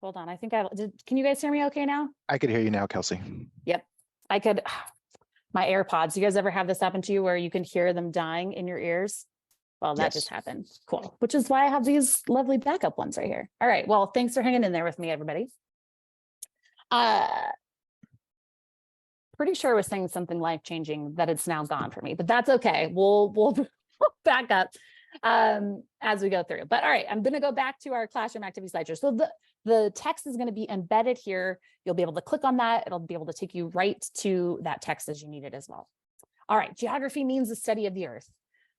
Speaker 1: Hold on, I think can you guys hear me okay now?
Speaker 4: I could hear you now, Kelsey.
Speaker 1: Yep, I could. My AirPods, you guys ever have this happen to you where you can hear them dying in your ears? Well, that
Speaker 4: Yes.
Speaker 1: just happened. Cool. Which is why I have these lovely backup ones right here. All right. Well, thanks for hanging in there with me, everybody. Pretty sure I was saying something life-changing that it's now gone for me, but that's okay. We'll back up as we go through. But all right, I'm going to go back to our classroom activity slideshow. So the text is going to be embedded here. You'll be able to click on that. It'll be able to take you right to that text as you need it as well. All right, geography means the study of the Earth.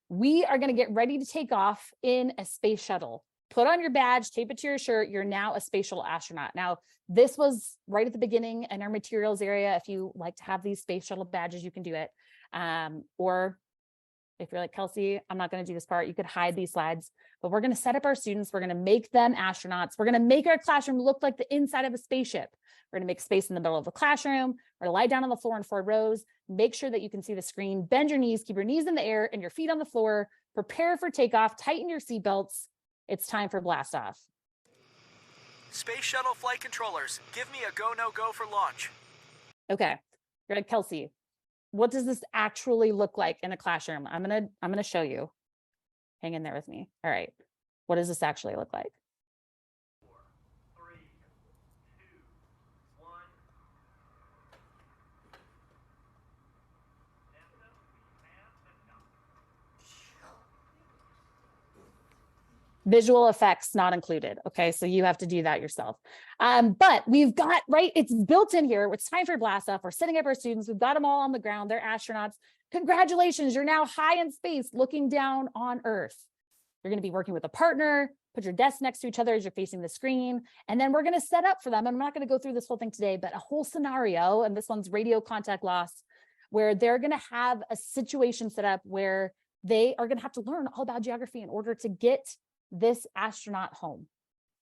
Speaker 1: We are going to get ready to take off in a space shuttle. Put on your badge, tape it to your shirt. You're now a space shuttle astronaut. Now, this was right at the beginning in our materials area. If you like to have these space shuttle badges, you can do it. Or if you're like, Kelsey, I'm not going to do this part, you could hide these slides, but we're going to set up our students. We're going to make them astronauts. We're going to make our classroom look like the inside of a spaceship. We're going to make space in the middle of the classroom. We're going to lie down on the floor in 4 rows. Make sure that you can see the screen. Bend your knees, keep your knees in the air and your feet on the floor. Prepare for takeoff. Tighten your seatbelts. It's time for blast off.
Speaker 6: Space Shuttle flight controllers, give me a go, no go for launch.
Speaker 1: Okay, you're like, Kelsey, what does this actually look like in a classroom? I'm gonna show you. Hang in there with me. All right, what does this actually look like?
Speaker 6: 4, 3, 2, 1.
Speaker 1: Visual effects not included. Okay, so you have to do that yourself. But we've got, right, it's built in here. It's time for blast off. We're setting up our students. We've got them all on the ground. They're astronauts. Congratulations, you're now high in space looking down on Earth. You're going to be working with a partner. Put your desks next to each other as you're facing the screen. And then we're going to set up for them. I'm not going to go through this whole thing today, but a whole scenario, and this one's radio contact loss, where they're going to have a situation set up where they are going to have to learn all about geography in order to get this astronaut home,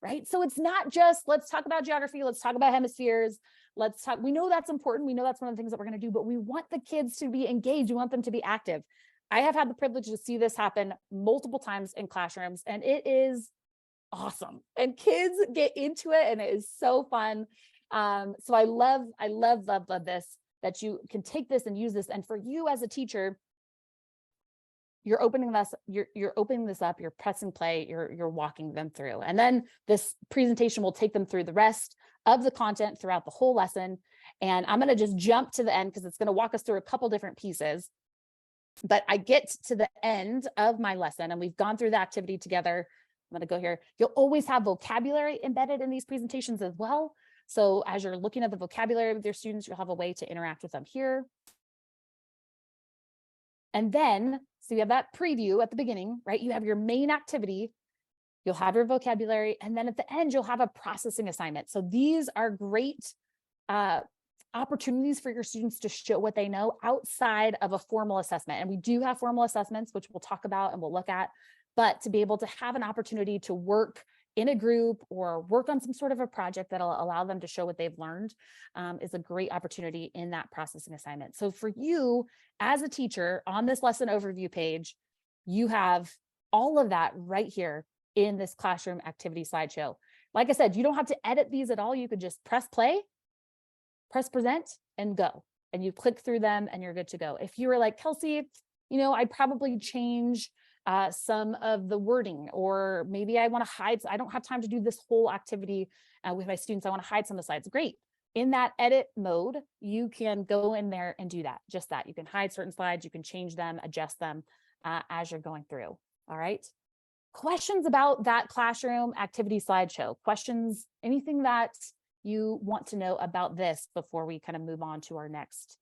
Speaker 1: right? So it's not just, let's talk about geography, let's talk about hemispheres, let's talk, we know that's important, we know that's one of the things that we're going to do, but we want the kids to be engaged, we want them to be active. I have had the privilege to see this happen multiple times in classrooms, and it is awesome. And kids get into it, and it is so fun. So I love this, that you can take this and use this. And for you as a teacher, you're opening this, you're opening this up, you're pressing play, you're walking them through. And then this presentation will take them through the rest of the content throughout the whole lesson. And I'm going to just jump to the end because it's going to walk us through a couple different pieces. But I get to the end of my lesson and we've gone through the activity together. I'm going to go here. You'll always have vocabulary embedded in these presentations as well. So as you're looking at the vocabulary with your students, you'll have a way to interact with them here. And then, so you have that preview at the beginning, right? You have your main activity, you'll have your vocabulary, and then at the end, you'll have a processing assignment. So these are great opportunities for your students to show what they know outside of a formal assessment. And we do have formal assessments, which we'll talk about and we'll look at, but to be able to have an opportunity to work in a group or work on some sort of a project that'll allow them to show what they've learned is a great opportunity in that processing assignment. So for you as a teacher on this lesson overview page, you have all of that right here in this classroom activity slideshow. Like I said, you don't have to edit these at all. You could just press play, press present, and go. And you click through them and you're good to go. If you were like, Kelsey, I'd probably change some of the wording, or maybe I want to hide, I don't have time to do this whole activity with my students, I want to hide some of the slides. Great. In that edit mode, you can go in there and do that, just that. You can hide certain slides, you can change them, adjust them as you're going through. All right. Questions about that classroom activity slideshow? Questions, anything that you want to know about this before we kind of move on to our next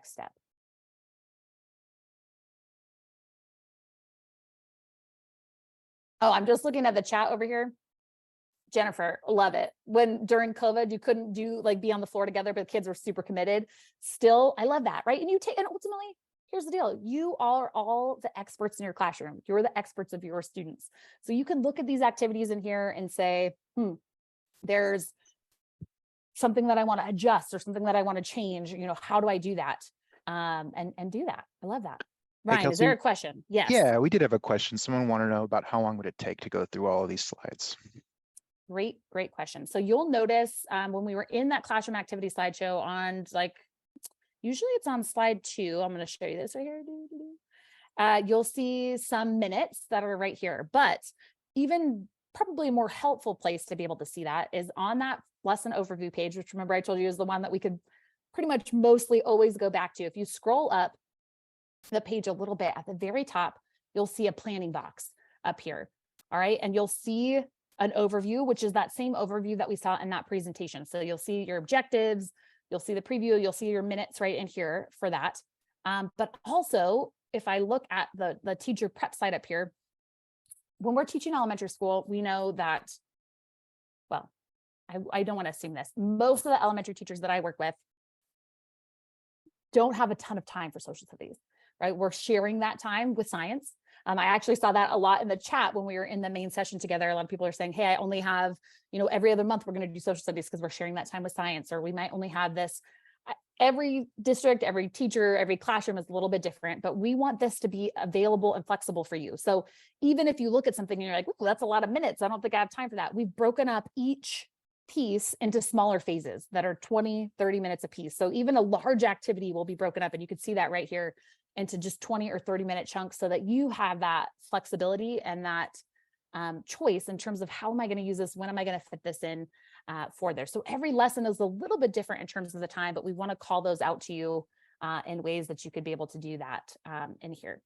Speaker 1: step? Oh, I'm just looking at the chat over here. Jennifer, love it. When during COVID, you couldn't be on the floor together, but the kids were super committed. Still, I love that, right? And and ultimately, here's the deal. You are all the experts in your classroom. You're the experts of your students. So you can look at these activities in here and say, there's something that I want to adjust or something that I want to change. How do I do that? And do that. I love that. Ryan,
Speaker 4: Kelsey,
Speaker 1: is there a question? Yes.
Speaker 4: Yeah, we did have a question. Someone wanted to know about how long would it take to go through all of these slides?
Speaker 1: Great question. So you'll notice when we were in that classroom activity slideshow on usually it's on slide 2. I'm going to show you this right here. you'll see some minutes that are right here, but even probably a more helpful place to be able to see that is on that lesson overview page, which remember I told you is the one that we could pretty much mostly always go back to. If you scroll up the page a little bit at the very top, you'll see a planning box up here. All right. And you'll see an overview, which is that same overview that we saw in that presentation. So you'll see your objectives, you'll see the preview, you'll see your minutes right in here for that. But also, if I look at the teacher prep side up here, when we're teaching elementary school, we know that, well, I don't want to assume this. Most of the elementary teachers that I work with don't have a ton of time for social studies, right? We're sharing that time with science. I actually saw that a lot in the chat when we were in the main session together. A lot of people are saying, hey, I only have, every other month we're going to do social studies because we're sharing that time with science, or we might only have this. Every district, every teacher, every classroom is a little bit different, but we want this to be available and flexible for you. So even if you look at something and you're like, oh, that's a lot of minutes, I don't think I have time for that. We've broken up each piece into smaller phases that are 20, 30 minutes a piece. So even a large activity will be broken up, and you can see that right here, into just 20 or 30-minute chunks, so that you have that flexibility and that choice in terms of how am I going to use this, when am I going to fit this in for there. So every lesson is a little bit different in terms of the time, but we want to call those out to you in ways that you could be able to do that in here.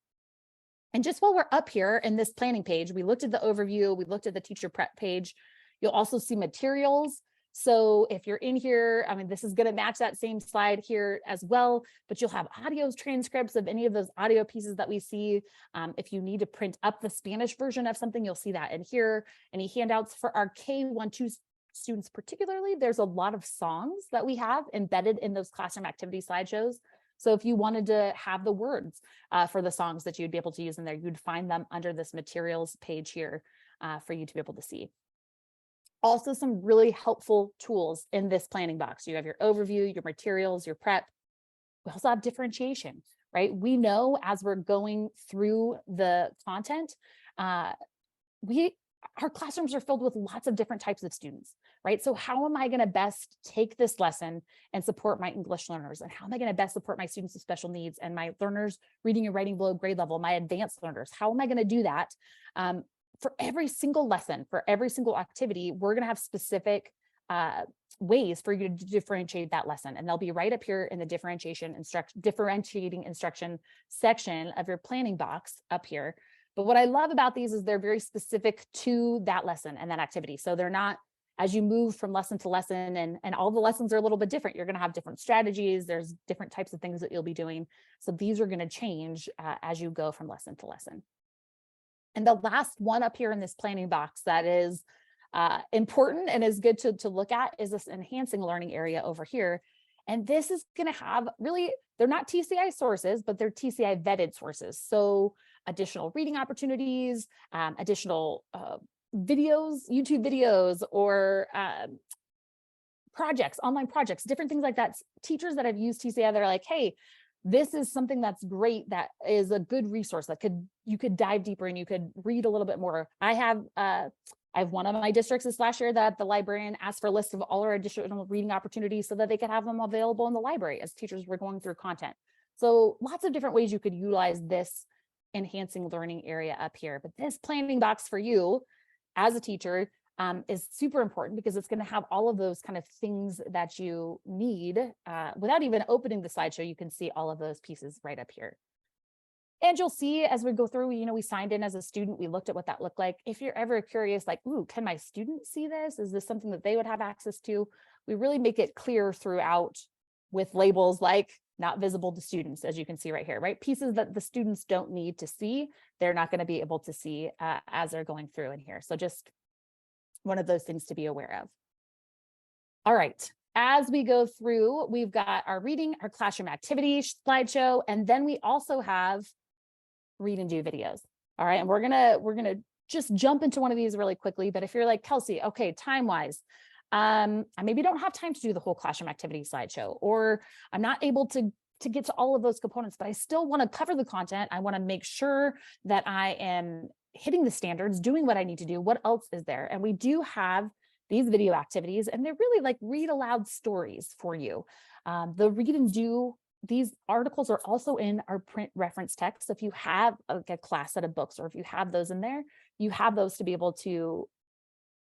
Speaker 1: And just while we're up here in this planning page, we looked at the overview, we looked at the teacher prep page. You'll also see materials. So if you're in here, I mean, this is going to match that same slide here as well, but you'll have audio transcripts of any of those audio pieces that we see. If you need to print up the Spanish version of something, you'll see that in here. Any handouts for our K-1-2 students particularly, there's a lot of songs that we have embedded in those classroom activity slideshows. So if you wanted to have the words for the songs that you'd be able to use in there, you'd find them under this materials page here for you to be able to see. Also, some really helpful tools in this planning box. You have your overview, your materials, your prep. We also have differentiation, right? We know as we're going through the content, our classrooms are filled with lots of different types of students, right? So how am I going to best take this lesson and support my English learners? And how am I going to best support my students with special needs and my learners reading and writing below grade level, my advanced learners? How am I going to do that? For every single lesson, for every single activity, we're going to have specific ways for you to differentiate that lesson. And they'll be right up here in the differentiating instruction section of your planning box up here. But what I love about these is they're very specific to that lesson and that activity. So they're not, as you move from lesson to lesson, and all the lessons are a little bit different. You're going to have different strategies. There's different types of things that you'll be doing. So these are going to change as you go from lesson to lesson. And the last one up here in this planning box that is important and is good to look at is this enhancing learning area over here. And this is going to have really, they're not TCI sources, but they're TCI vetted sources. So additional reading opportunities, additional videos, YouTube videos, or projects, online projects, different things like that. Teachers that have used TCI, they're like, hey, this is something that's great, that is a good resource that you could dive deeper and you could read a little bit more. I have one of my districts this last year that the librarian asked for a list of all our additional reading opportunities so that they could have them available in the library as teachers were going through content. So lots of different ways you could utilize this enhancing learning area up here. But this planning box for you as a teacher is super important because it's going to have all of those kind of things that you need without even opening the slideshow. You can see all of those pieces right up here. And you'll see as we go through, we signed in as a student, we looked at what that looked like. If you're ever curious, like, ooh, can my students see this? Is this something that they would have access to? We really make it clear throughout with labels like not visible to students, as you can see right here, right? Pieces that the students don't need to see, they're not going to be able to see as they're going through in here. So just one of those things to be aware of. All right, as we go through, we've got our reading, our classroom activity slideshow, and then we also have read and do videos. All right, and we're gonna just jump into one of these really quickly. But if you're like, Kelsey, okay, time-wise, I maybe don't have time to do the whole classroom activity slideshow, or I'm not able to get to all of those components, but I still want to cover the content. I want to make sure that I am hitting the standards, doing what I need to do. What else is there? And we do have these video activities, and they're really like read aloud stories for you. The read and do
Speaker 7: these articles are also in our print reference text. So if you have a class set of books, or if you have those in there, you have those to be able to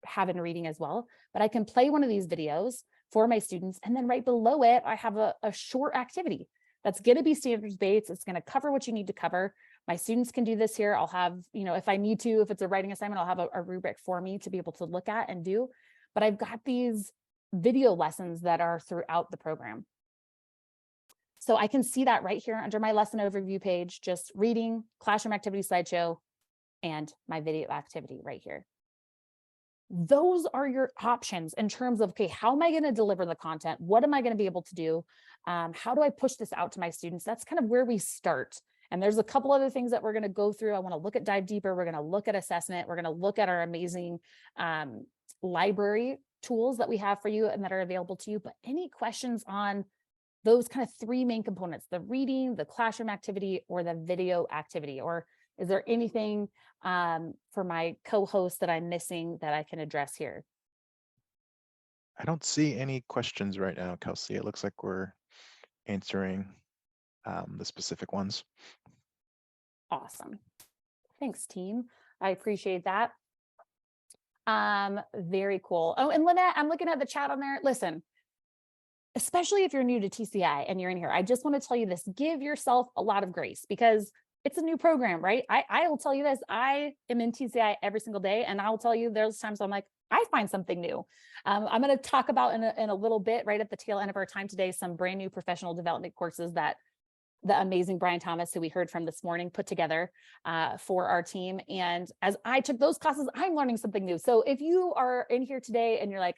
Speaker 7: have in reading as well. But I can play one of these videos for my students, and then right below it, I have a short activity that's going to be standards based. It's going to cover what you need to cover. My students can do this here. I'll have, if I need to, if it's a writing assignment, I'll have a rubric for me to be able to look at and do. But I've got these video lessons that are throughout the program. So I can see that right here under my lesson overview page, just reading, classroom activity slideshow, and my video activity right here. Those are your options in terms of, okay, how am I going to deliver the content? What am I going to be able to do? How do I push this out to my students? That's kind of where we start. And there's a couple other things that we're going to go through. I want to dive deeper. We're going to look at assessment. We're going to look at our amazing library tools that we have for you and that are available to you. But any questions on those kind of three main components, the reading, the classroom activity, or the video activity? Or is there anything for my co-host that I'm missing that I can address here?
Speaker 4: I don't see any questions right now, Kelsey. It looks like we're answering the specific ones.
Speaker 7: Awesome. Thanks, team. I appreciate that. Very cool. Oh, and Lynette, I'm looking at the chat on there. Listen, especially if you're new to TCI and you're in here, I just want to tell you this, give yourself a lot of grace, because it's a new program, right? I will tell you this, I am in TCI every single day, and I'll tell you there's times I'm like, I find something new. I'm going to talk about in a little bit, right at the tail end of our time today, some brand new professional development courses that the amazing Brian Thomas, who we heard from this morning, put together for our team. And as I took those classes, I'm learning something new. So if you are in here today and you're like,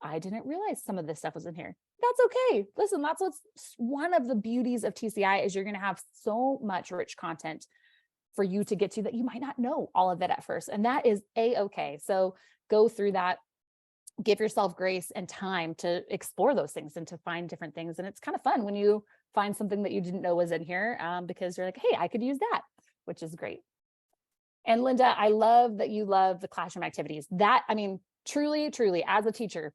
Speaker 7: I didn't realize some of this stuff was in here, that's okay. Listen, that's what's one of the beauties of TCI, is you're going to have so much rich content for you to get to that you might not know all of it at first. And that is a-okay. So go through that, give yourself grace and time to explore those things and to find different things. And it's kind of fun when you find something that you didn't know was in here, because you're like, hey, I could use that, which is great. And Linda, I love that you love the classroom activities. That, I mean, truly, as a teacher,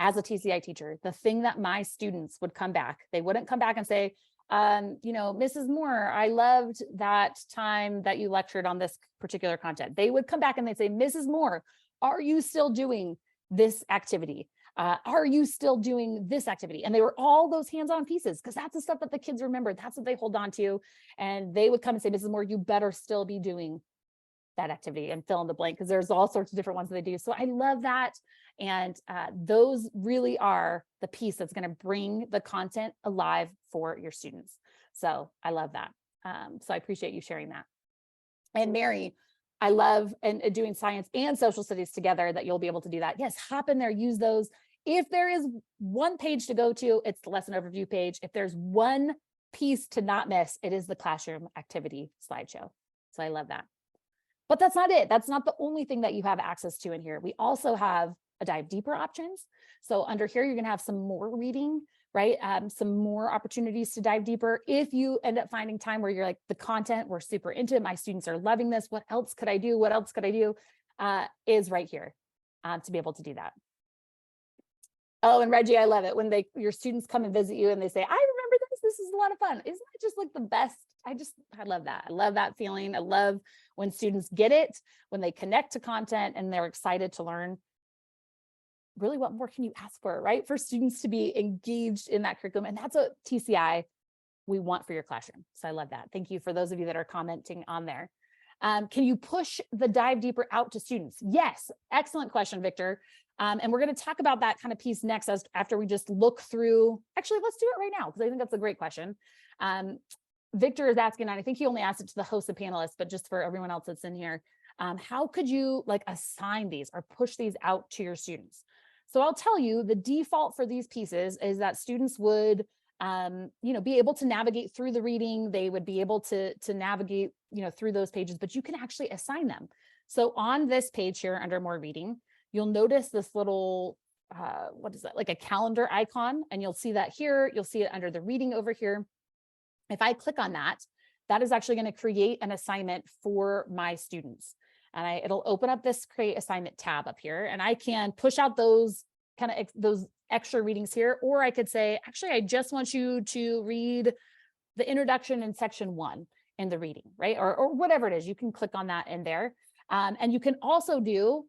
Speaker 7: as a TCI teacher, the thing that my students would come back, they wouldn't come back and say, Mrs. Moore, I loved that time that you lectured on this particular content. They would come back and they'd say, Mrs. Moore, are you still doing this activity? Are you still doing this activity? And they were all those hands-on pieces, because that's the stuff that the kids remember. That's what they hold on to. And they would come and say, Mrs. Moore, you better still be doing that activity, and fill in the blank, because there's all sorts of different ones that they do. So I love that. And those really are the piece that's going to bring the content alive for your students. So I love that. So I appreciate you sharing that. And Mary, I love doing science and social studies together, that you'll be able to do that. Yes, hop in there, use those. If there is one page to go to, it's the lesson overview page. If there's one piece to not miss, it is the classroom activity slideshow. So I love that. But that's not it. That's not the only thing that you have access to in here. We also have a dive deeper options. So under here, you're going to have some more reading, right? Some more opportunities to dive deeper. If you end up finding time where you're like, the content, we're super into it, my students are loving this, what else could I do? What else could I do? Is right here to be able to do that. Oh, and Reggie, I love it when your students come and visit you and they say, I remember this. This is a lot of fun. Isn't that just like the best? I love that. I love that feeling. I love when students get it, when they connect to content and they're excited to learn. Really, what more can you ask for, right? For students to be engaged in that curriculum. And that's what TCI we want for your classroom. So I love that. Thank you for those of you that are commenting on there. Can you push the dive deeper out to students? Yes. Excellent question, Victor. And we're going to talk about that kind of piece next, after we just look through. Actually, let's do it right now, because I think that's a great question. Victor is asking, and I think he only asked it to the hosts and panelists, but just for everyone else that's in here, how could you assign these or push these out to your students? So I'll tell you, the default for these pieces is that students would, be able to navigate through the reading. They would be able to navigate, through those pages, but you can actually assign them. So on this page here under more reading, you'll notice this little, what is that? Like a calendar icon. And you'll see that here. You'll see it under the reading over here. If I click on that, that is actually going to create an assignment for my students. And it'll open up this create assignment tab up here, and I can push out those those extra readings here, or I could say, actually, I just want you to read the introduction in section 1 in the reading, right? Or whatever it is, you can click on that in there. And you can also do,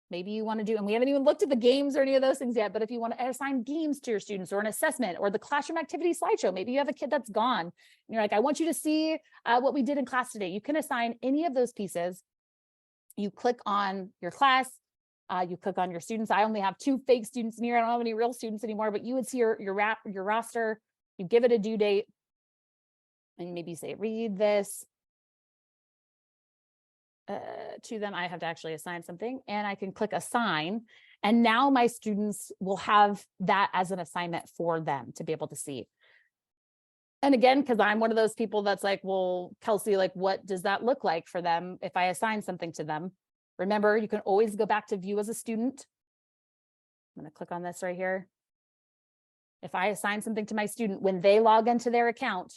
Speaker 7: maybe you want to do, and we haven't even looked at the games or any of those things yet, but if you want to assign games to your students or an assessment or the classroom activity slideshow, maybe you have a kid that's gone and you're like, I want you to see what we did in class today. You can assign any of those pieces. You click on your class, you click on your students. I only have 2 fake students in here. I don't have any real students anymore, but you would see your roster, you give it a due date, and maybe say, read this to them. I have to actually assign something, and I can click assign. And now my students will have that as an assignment for them to be able to see. And again, because I'm one of those people that's like, well, Kelsey, like, what does that look like for them if I assign something to them? Remember, you can always go back to view as a student. I'm going to click on this right here. If I assign something to my student, when they log into their account,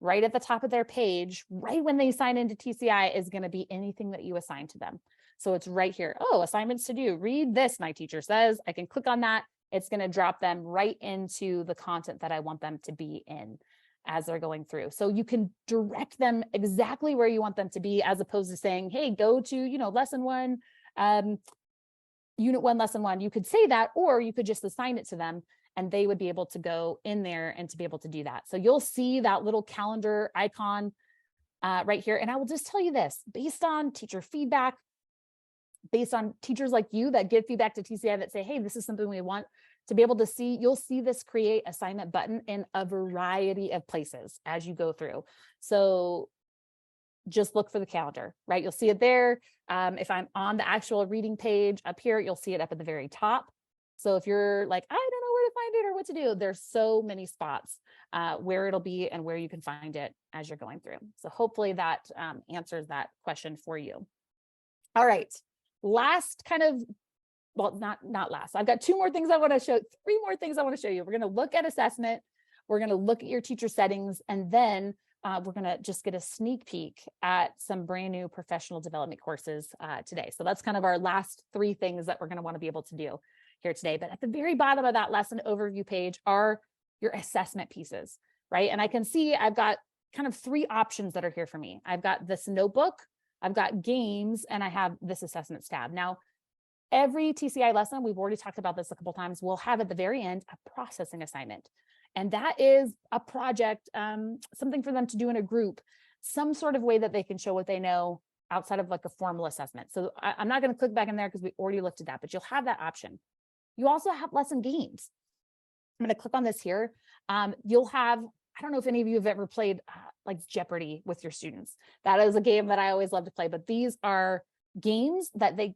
Speaker 7: right at the top of their page, right when they sign into TCI is going to be anything that you assign to them. So it's right here. Oh, assignments to do. Read this, my teacher says. I can click on that. It's going to drop them right into the content that I want them to be in as they're going through. So you can direct them exactly where you want them to be, as opposed to saying, hey, go to, lesson 1, unit 1, lesson 1. You could say that, or you could just assign it to them, and they would be able to go in there and to be able to do that. So you'll see that little calendar icon right here. And I will just tell you this, based on teacher feedback, based on teachers like you that give feedback to TCI that say, hey, this is something we want to be able to see, you'll see this create assignment button in a variety of places as you go through. So just look for the calendar, right? You'll see it there. If I'm on the actual reading page up here, you'll see it up at the very top. So if you're like, I don't know where to find it or what to do, there's so many spots where it'll be and where you can find it as you're going through. So hopefully that answers that question for you. All right, last kind of, well, not last. I've got 2 more things I want to show, 3 more things I want to show you. We're going to look at assessment. We're going to look at your teacher settings, and then we're going to just get a sneak peek at some brand new professional development courses today. So that's kind of our last 3 things that we're going to want to be able to do here today. But at the very bottom of that lesson overview page are your assessment pieces, right? And I can see I've got kind of 3 options that are here for me. I've got this notebook, I've got games, and I have this assessments tab. Now, every TCI lesson, we've already talked about this a couple times, we'll have at the very end a processing assignment. And that is a project, something for them to do in a group, some sort of way that they can show what they know outside of like a formal assessment. So I'm not going to click back in there because we already looked at that, but you'll have that option. You also have lesson games. I'm going to click on this here. You'll have, I don't know if any of you have ever played like Jeopardy with your students. That is a game that I always love to play, but these are games that they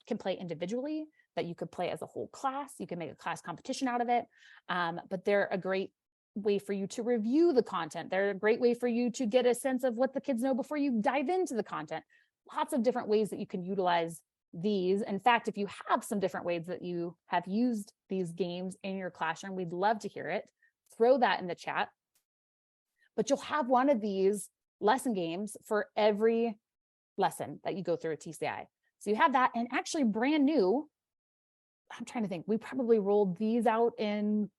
Speaker 7: can play individually, that you could play as a whole class. You can make a class competition out of it. But they're a great way for you to review the content. They're a great way for you to get a sense of what the kids know before you dive into the content. Lots of different ways that you can utilize these. In fact, if you have some different ways that you have used these games in your classroom, we'd love to hear it. Throw that in the chat. But you'll have one of these lesson games for every lesson that you go through at TCI. So you have that, and actually brand new, I'm trying to think, we probably rolled these out in,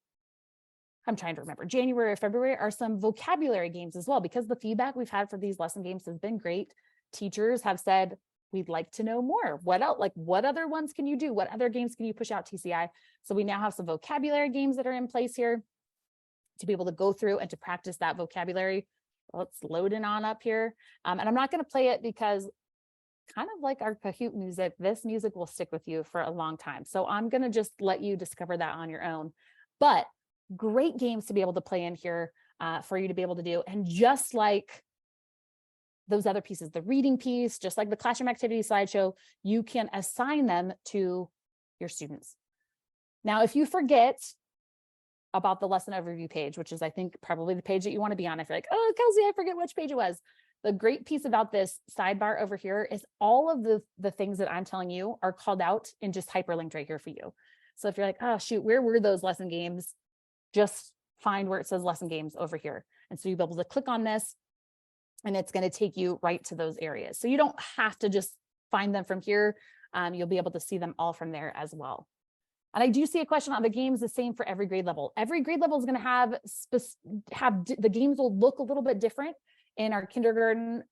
Speaker 7: I'm trying to remember, January or February, are some vocabulary games as well, because the feedback we've had for these lesson games has been great. Teachers have said, we'd like to know more. What else? Like, what other ones can you do? What other games can you push out TCI? So we now have some vocabulary games that are in place here to be able to go through and to practice that vocabulary. Let's load in on up here. And I'm not going to play it because kind of like our Kahoot music, this music will stick with you for a long time. So I'm going to just let you discover that on your own. But great games to be able to play in here for you to be able to do. And just like those other pieces, the reading piece, just like the classroom activity slideshow, you can assign them to your students. Now, if you forget about the lesson overview page, which is, I think, probably the page that you want to be on, if you're like, oh, Kelsey, I forget which page it was. The great piece about this sidebar over here is all of the things that I'm telling you are called out and just hyperlinked right here for you. So if you're like, oh, shoot, where were those lesson games? Just find where it says lesson games over here. And so you'll be able to click on this, and it's going to take you right to those areas. So you don't have to just find them from here. You'll be able to see them all from there as well. And I do see a question on the games, the same for every grade level. Every grade level is going to have the games will look a little bit different. In our kindergarten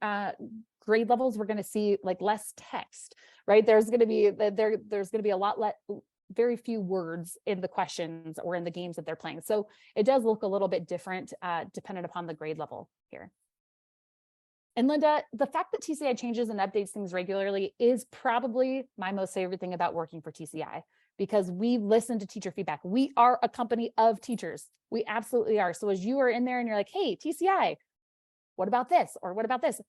Speaker 7: grade levels, we're going to see like less text, right? There's going to be a lot less, very few words in the questions or in the games that they're playing. So it does look a little bit different dependent upon the grade level here. And Linda, the fact that TCI changes and updates things regularly is probably my most favorite thing about working for TCI, because we listen to teacher feedback. We are a company of teachers. We absolutely are. So as you are in there and you're like, hey, TCI, what about this? Or what about this?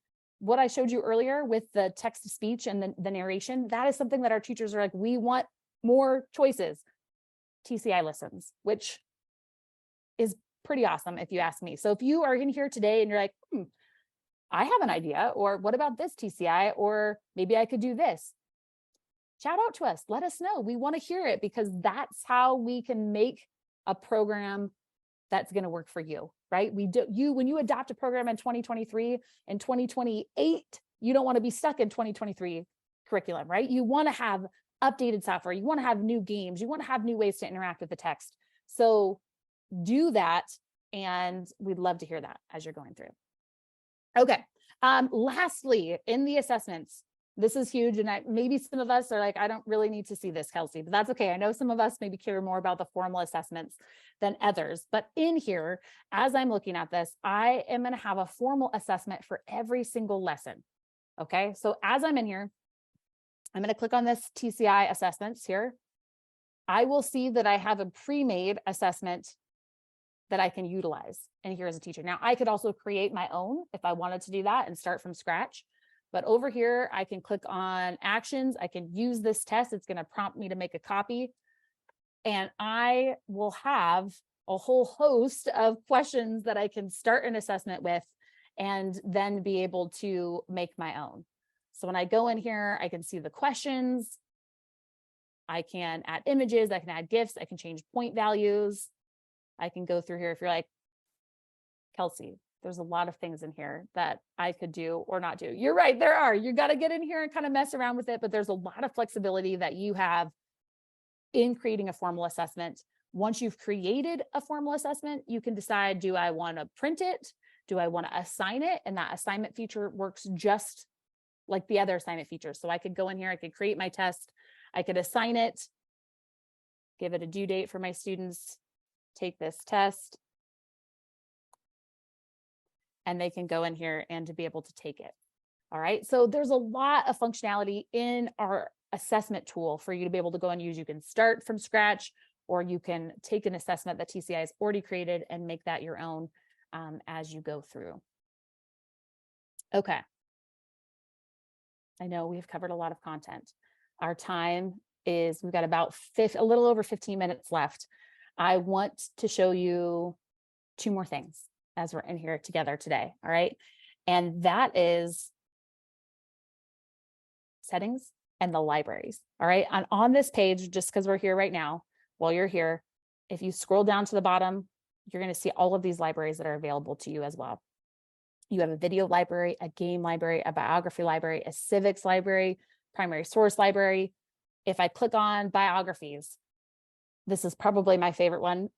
Speaker 7: What I showed you earlier with the text to speech and the narration, that is something that our teachers are like, we want more choices. TCI listens, which is pretty awesome if you ask me. So if you are in here today and you're like, I have an idea, or what about this TCI, or maybe I could do this, shout out to us, let us know. We want to hear it, because that's how we can make a program that's going to work for you, right? When you adopt a program in 2023 and 2028, you don't want to be stuck in 2023 curriculum, right? You want to have updated software. You want to have new games. You want to have new ways to interact with the text. So do that. And we'd love to hear that as you're going through. Okay. Lastly, in the assessments, this is huge. And maybe some of us are like, I don't really need to see this, Kelsey, but that's okay. I know some of us maybe care more about the formal assessments than others, but in here, as I'm looking at this, I am going to have a formal assessment for every single lesson. Okay. So as I'm in here, I'm going to click on this TCI assessments here. I will see that I have a pre-made assessment that I can utilize in here as a teacher. Now, I could also create my own if I wanted to do that and start from scratch. But over here, I can click on actions. I can use this test. It's going to prompt me to make a copy. And I will have a whole host of questions that I can start an assessment with and then be able to make my own. So when I go in here, I can see the questions. I can add images. I can add GIFs. I can change point values. I can go through here. If you're like, Kelsey, there's a lot of things in here that I could do or not do. You're right, there are. You got to get in here and kind of mess around with it, but there's a lot of flexibility that you have in creating a formal assessment. Once you've created a formal assessment, you can decide, do I want to print it? Do I want to assign it? And that assignment feature works just like the other assignment features. So I could go in here, I could create my test, I could assign it, give it a due date for my students, take this test, and they can go in here and to be able to take it. All right. So there's a lot of functionality in our assessment tool for you to be able to go and use. You can start from scratch, or you can take an assessment that TCI has already created and make that your own as you go through. Okay. I know we've covered a lot of content. Our time is, we've got about a little over 15 minutes left. I want to show you two more things as we're in here together today. All right. And that is settings and the libraries. All right. And on this page, just because we're here right now, while you're here, if you scroll down to the bottom, you're going to see all of these libraries that are available to you as well. You have a video library, a game library, a biography library, a civics library, primary source library. If I click on biographies, this is probably my favorite one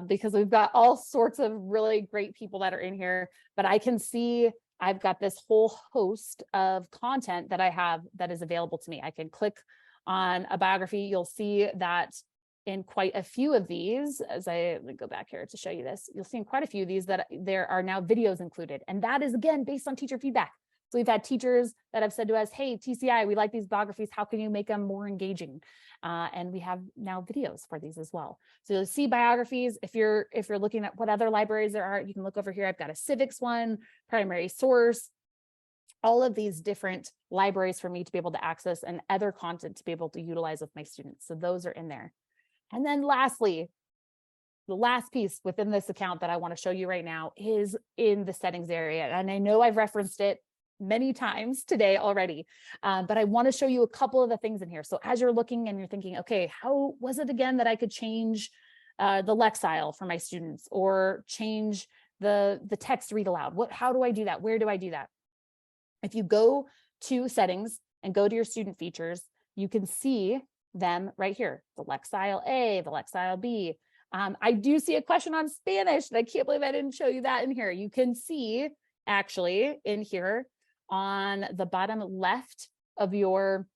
Speaker 7: because we've got all sorts of really great people that are in here, but I can see I've got this whole host of content that I have that is available to me. I can click on a biography. You'll see that in quite a few of these, as let me go back here to show you this, you'll see in quite a few of these that there are now videos included. And that is, again, based on teacher feedback. So we've had teachers that have said to us, hey, TCI, we like these biographies. How can you make them more engaging? And we have now videos for these as well. So you'll see biographies. If you're looking at what other libraries there are, you can look over here. I've got a civics one, primary source, all of these different libraries for me to be able to access and other content to be able to utilize with my students. So those are in there. And then lastly, the last piece within this account that I want to show you right now is in the settings area. And I know I've referenced it many times today already, but I want to show you a couple of the things in here. So as you're looking and you're thinking, okay, how was it again that I could change the Lexile for my students or change the text read aloud? How do I do that? Where do I do that? If you go to settings and go to your student features, you can see them right here, the Lexile A, the Lexile B. I do see a question on Spanish, and I can't believe I didn't show you that in here. You can see actually in here on the bottom left of your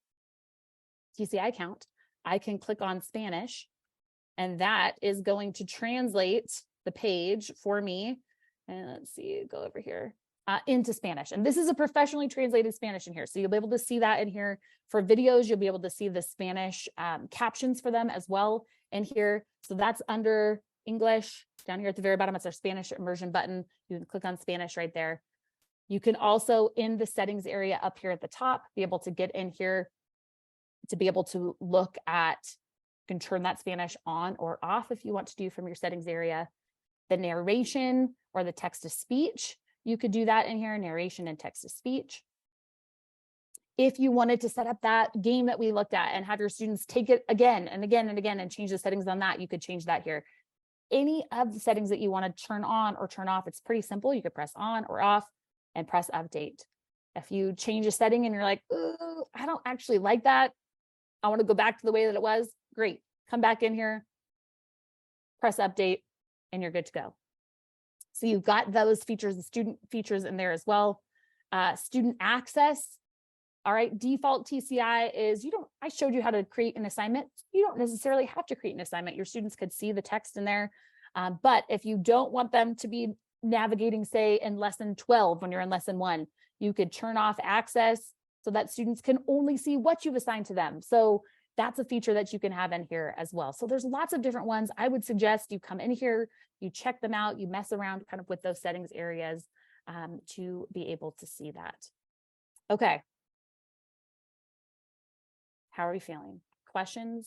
Speaker 7: TCI account, I can click on Spanish, and that is going to translate the page for me. And let's see, go over here into Spanish. And this is a professionally translated Spanish in here. So you'll be able to see that in here. For videos, you'll be able to see the Spanish captions for them as well in here. So that's under English. Down here at the very bottom, it's our Spanish immersion button. You can click on Spanish right there. You can also, in the settings area up here at the top, be able to get in here to be able to look at, you can turn that Spanish on or off if you want to do from your settings area. The narration or the text to speech, you could do that in here, narration and text to speech. If you wanted to set up that game that we looked at and have your students take it again and again and again and change the settings on that, you could change that here. Any of the settings that you want to turn on or turn off, it's pretty simple. You could press on or off and press update. If you change a setting and you're like, ooh, I don't actually like that, I want to go back to the way that it was, great. Come back in here, press update, and you're good to go. So you've got those features, the student features in there as well. Student access. All right, default TCI is, I showed you how to create an assignment. You don't necessarily have to create an assignment. Your students could see the text in there. But if you don't want them to be navigating, say, in lesson 12, when you're in lesson 1, you could turn off access so that students can only see what you've assigned to them. So that's a feature that you can have in here as well. So there's lots of different ones. I would suggest you come in here, you check them out, you mess around kind of with those settings areas to be able to see that. Okay. How are we feeling? Questions,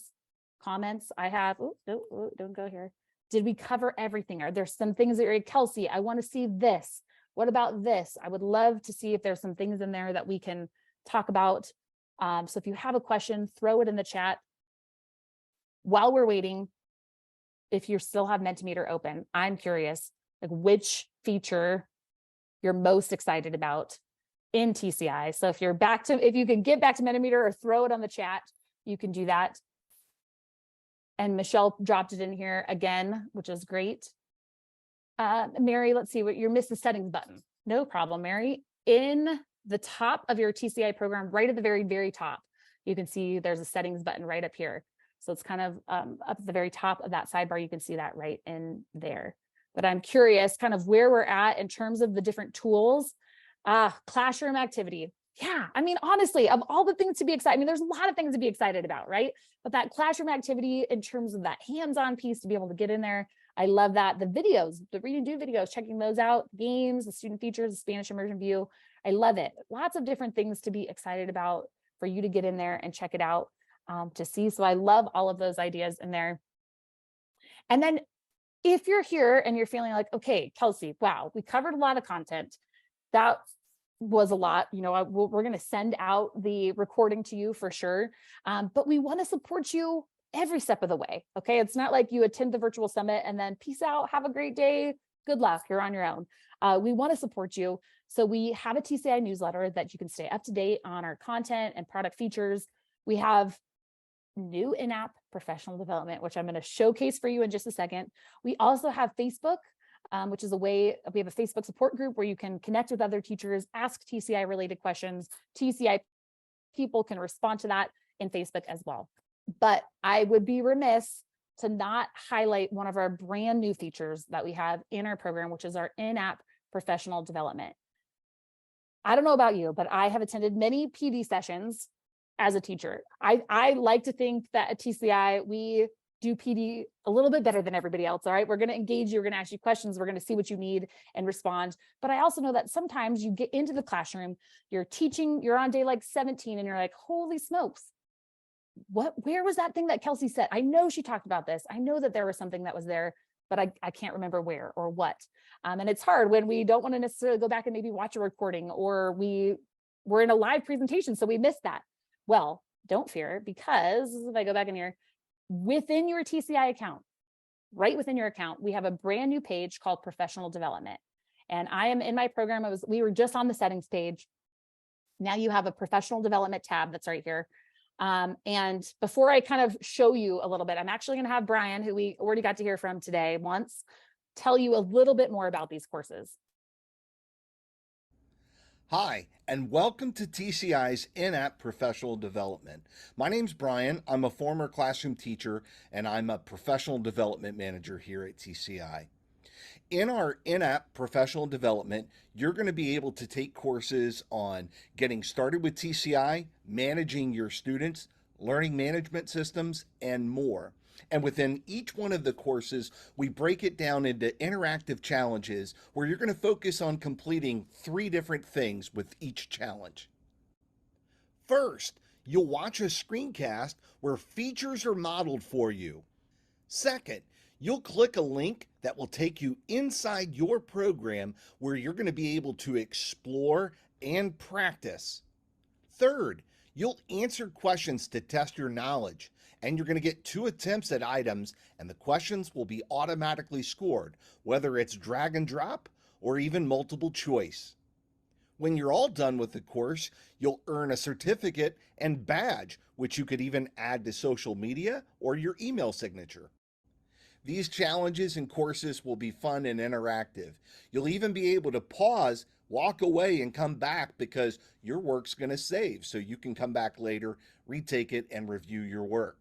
Speaker 7: comments? I have, don't go here. Did we cover everything? Are there some things that you're, Kelsey, I want to see this. What about this? I would love to see if there's some things in there that we can talk about. So if you have a question, throw it in the chat. While we're waiting, if you still have Mentimeter open, I'm curious, like which feature you're most excited about in TCI. So if you can get back to Mentimeter or throw it on the chat, you can do that. And Michelle dropped it in here again, which is great. Mary, let's see what you missed the settings button. No problem, Mary. In the top of your TCI program, right at the very, very top, you can see there's a settings button right up here. So it's kind of up at the very top of that sidebar. You can see that right in there. But I'm curious kind of where we're at in terms of the different tools. Classroom activity. Yeah, I mean, honestly, of all the things to be excited, I mean, there's a lot of things to be excited about, right? But that classroom activity in terms of that hands-on piece to be able to get in there, I love that. The videos, the read and do videos, checking those out, games, the student features, the Spanish immersion view. I love it. Lots of different things to be excited about for you to get in there and check it out to see. So I love all of those ideas in there. And then if you're here and you're feeling like, okay, Kelsey, wow, we covered a lot of content. That was a lot, we're going to send out the recording to you for sure. But we want to support you every step of the way. Okay. It's not like you attend the virtual summit and then peace out, have a great day. Good luck. You're on your own. We want to support you. So we have a TCI newsletter that you can stay up to date on our content and product features. We have new in-app professional development, which I'm going to showcase for you in just a second. We also have Facebook, which is a way, we have a Facebook support group where you can connect with other teachers, ask TCI related questions. TCI people can respond to that in Facebook as well. But I would be remiss to not highlight one of our brand new features that we have in our program, which is our in-app professional development. I don't know about you, but I have attended many PD sessions as a teacher. I like to think that at TCI, we do PD a little bit better than everybody else. All right. We're going to engage you. We're going to ask you questions. We're going to see what you need and respond. But I also know that sometimes you get into the classroom, you're teaching, you're on day like 17 and you're like, holy smokes, where was that thing that Kelsey said? I know she talked about this. I know that there was something that was there, but I can't remember where or what. And it's hard when we don't want to necessarily go back and maybe watch a recording, or we're in a live presentation, so we missed that. Well, don't fear, because if I go back in here, within your TCI account, right within your account, we have a brand new page called Professional Development. And I am in my program, we were just on the settings page. Now you have a Professional Development tab that's right here. And before I kind of show you a little bit, I'm actually going to have Brian, who we already got to hear from today once, tell you a little bit more about these courses.
Speaker 8: Hi, and welcome to TCI's in-app professional development. My name's Brian. I'm a former classroom teacher, and I'm a professional development manager here at TCI. In our in-app professional development, you're going to be able to take courses on getting started with TCI, managing your students, learning management systems, and more. And within each one of the courses, we break it down into interactive challenges where you're going to focus on completing 3 different things with each challenge. First, you'll watch a screencast where features are modeled for you. Second, you'll click a link that will take you inside your program where you're going to be able to explore and practice. Third, you'll answer questions to test your knowledge, and you're going to get 2 attempts at items, and the questions will be automatically scored, whether it's drag and drop or even multiple choice. When you're all done with the course, you'll earn a certificate and badge, which you could even add to social media or your email signature. These challenges and courses will be fun and interactive. You'll even be able to pause, walk away, and come back because your work's going to save, so you can come back later, retake it, and review your work.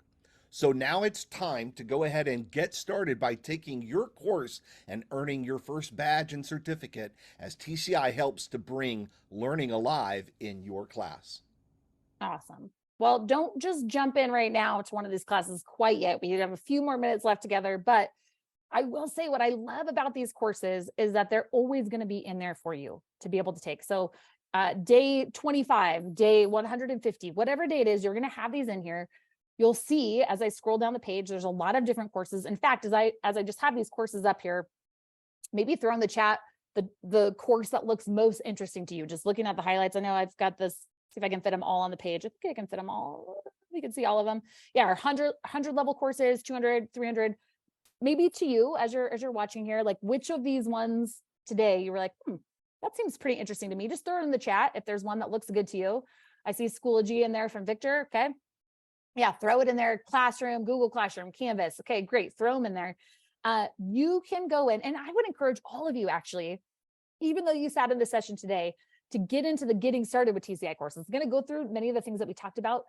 Speaker 8: So now it's time to go ahead and get started by taking your course and earning your first badge and certificate as TCI helps to bring learning alive in your class.
Speaker 7: Awesome. Well, don't just jump in right now to one of these classes quite yet. We have a few more minutes left together, but I will say what I love about these courses is that they're always going to be in there for you to be able to take. So day 25, day 150, whatever day it is, you're going to have these in here. You'll see as I scroll down the page, there's a lot of different courses. In fact, as I just have these courses up here, maybe throw in the chat the course that looks most interesting to you. Just looking at the highlights. I know I've got this. See if I can fit them all on the page. I think I can fit them all. We can see all of them. Yeah, our 100 level courses, 200, 300. Maybe to you as you're watching here, like which of these ones today you were like, that seems pretty interesting to me. Just throw it in the chat if there's one that looks good to you. I see Schoology in there from Victor. Okay. Yeah, throw it in there. Classroom, Google Classroom, Canvas. Okay, great. Throw them in there. You can go in, and I would encourage all of you actually, even though you sat in the session today, to get into the getting started with TCI courses. It's going to go through many of the things that we talked about,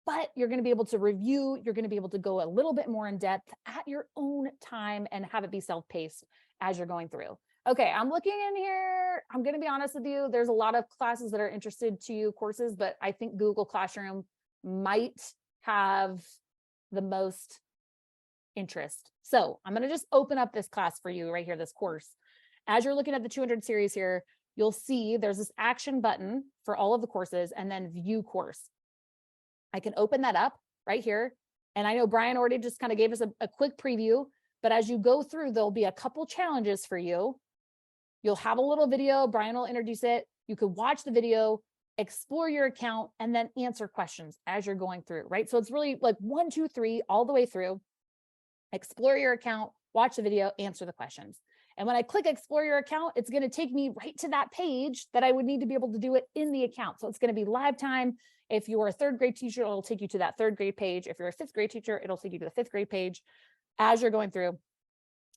Speaker 7: but you're going to be able to review. You're going to be able to go a little bit more in depth at your own time and have it be self-paced as you're going through. Okay, I'm looking in here. I'm going to be honest with you. There's a lot of classes that are interested to you courses, but I think Google Classroom might have the most interest. So I'm going to just open up this class for you right here, this course. As you're looking at the 200 series here, you'll see there's this action button for all of the courses and then view course. I can open that up right here. And I know Brian already just kind of gave us a quick preview, but as you go through, there'll be a couple challenges for you. You'll have a little video. Brian will introduce it. You could watch the video, explore your account, and then answer questions as you're going through, right? So it's really like 1, 2, 3, all the way through. Explore your account, watch the video, answer the questions. And when I click explore your account, it's going to take me right to that page that I would need to be able to do it in the account. So it's going to be live time. If you're a 3rd grade teacher, it'll take you to that 3rd grade page. If you're a 5th grade teacher, it'll take you to the 5th grade page. As you're going through,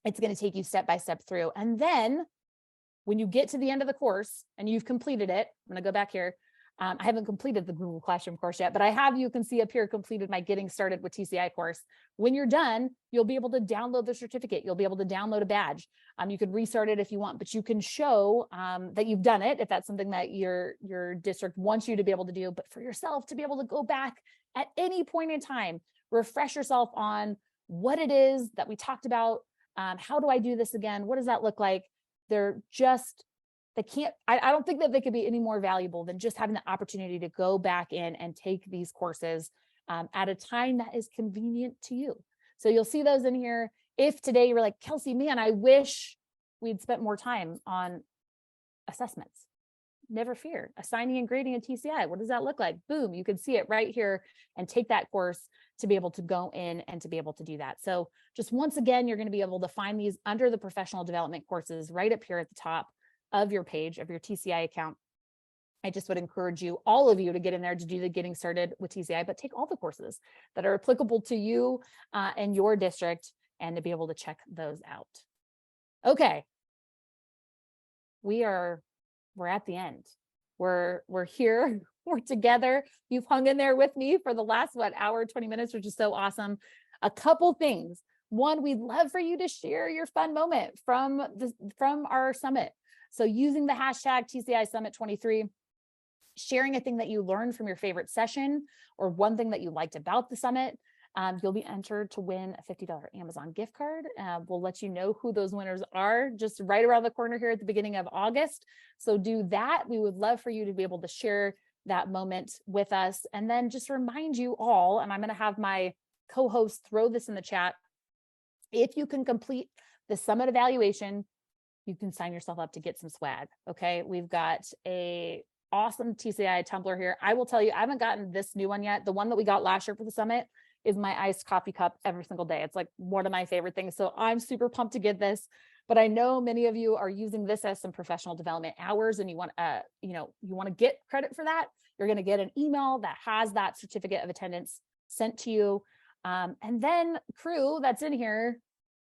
Speaker 7: it's going to take you step by step through. And then when you get to the end of the course and you've completed it, I'm going to go back here. I haven't completed the Google Classroom course yet, but I have, you can see up here, completed my Getting Started with TCI course. When you're done, you'll be able to download the certificate. You'll be able to download a badge. You could restart it if you want, but you can show that you've done it if that's something that your district wants you to be able to do. But for yourself to be able to go back at any point in time, refresh yourself on what it is that we talked about. How do I do this again? What does that look like? I don't think that they could be any more valuable than just having the opportunity to go back in and take these courses at a time that is convenient to you. So you'll see those in here. If today you were like, Kelsey, man, I wish we'd spent more time on assessments. Never fear. Assigning and grading a TCI. What does that look like? Boom, you can see it right here and take that course to be able to go in and to be able to do that. So just once again, you're going to be able to find these under the professional development courses right up here at the top of your page of your TCI account. I just would encourage you, all of you, to get in there to do the Getting Started with TCI, but take all the courses that are applicable to you and your district, and to be able to check those out. Okay. We're at the end. We're here. We're together. You've hung in there with me for the last, hour, 20 minutes, which is so awesome. A couple things. One, we'd love for you to share your fun moment from our summit. So using the hashtag TCI Summit 23, sharing a thing that you learned from your favorite session or one thing that you liked about the summit. You'll be entered to win a $50 Amazon gift card. We'll let you know who those winners are just right around the corner here at the beginning of August. So do that. We would love for you to be able to share that moment with us. And then just remind you all, and I'm going to have my co-host throw this in the chat. If you can complete the summit evaluation, you can sign yourself up to get some swag. Okay. We've got a awesome TCI tumbler here. I will tell you, I haven't gotten this new one yet. The one that we got last year for the summit is my iced coffee cup every single day. It's like one of my favorite things. So I'm super pumped to get this, but I know many of you are using this as some professional development hours, and you want to get credit for that. You're going to get an email that has that certificate of attendance sent to you. And then crew that's in here,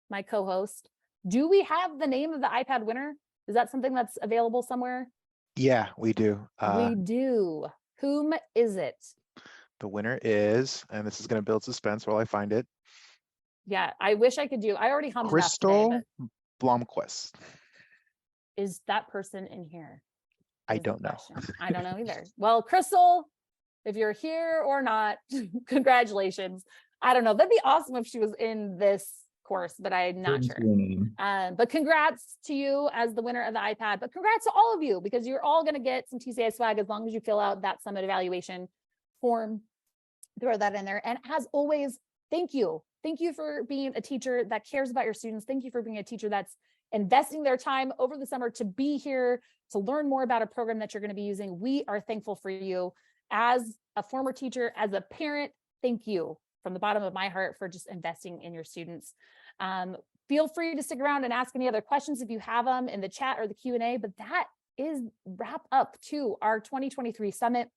Speaker 7: my co-host, do we have the name of the iPad winner? Is that something that's available somewhere?
Speaker 4: Yeah, we do.
Speaker 7: We do. Whom is it?
Speaker 4: The winner is, and this is going to build suspense while I find it.
Speaker 7: Yeah, I wish I could do. I already hummed enough today,
Speaker 4: Crystal
Speaker 7: but
Speaker 4: Blomquist.
Speaker 7: is that person in here?
Speaker 4: I
Speaker 7: Is the
Speaker 4: don't know.
Speaker 7: question. I don't know either. Well, Crystal, if you're here or not, congratulations. I don't know. That'd be awesome if she was in this course, but I'm not sure. But congrats to you as the winner of the iPad, but congrats to all of you, because you're all going to get some TCI swag as long as you fill out that summit evaluation form. Throw that in there. And as always, thank you. Thank you for being a teacher that cares about your students. Thank you for being a teacher that's investing their time over the summer to be here, to learn more about a program that you're going to be using. We are thankful for you. As a former teacher, as a parent, thank you from the bottom of my heart for just investing in your students. Feel free to stick around and ask any other questions if you have them in the chat or the Q&A, but that is wrap up to our 2023 summit.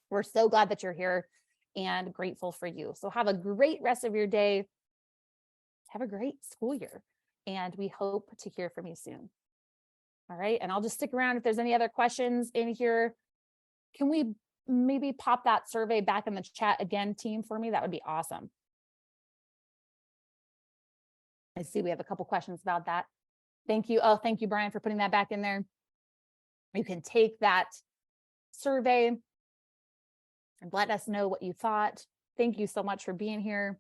Speaker 7: We're so glad that you're here and grateful for you. So have a great rest of your day. Have a great school year, and we hope to hear from you soon. All right. And I'll just stick around if there's any other questions in here. Can we maybe pop that survey back in the chat again, team, for me? That would be awesome. I see we have a couple questions about that. Thank you. Oh, thank you, Brian, for putting that back in there. You can take that survey and let us know what you thought. Thank you so much for being here.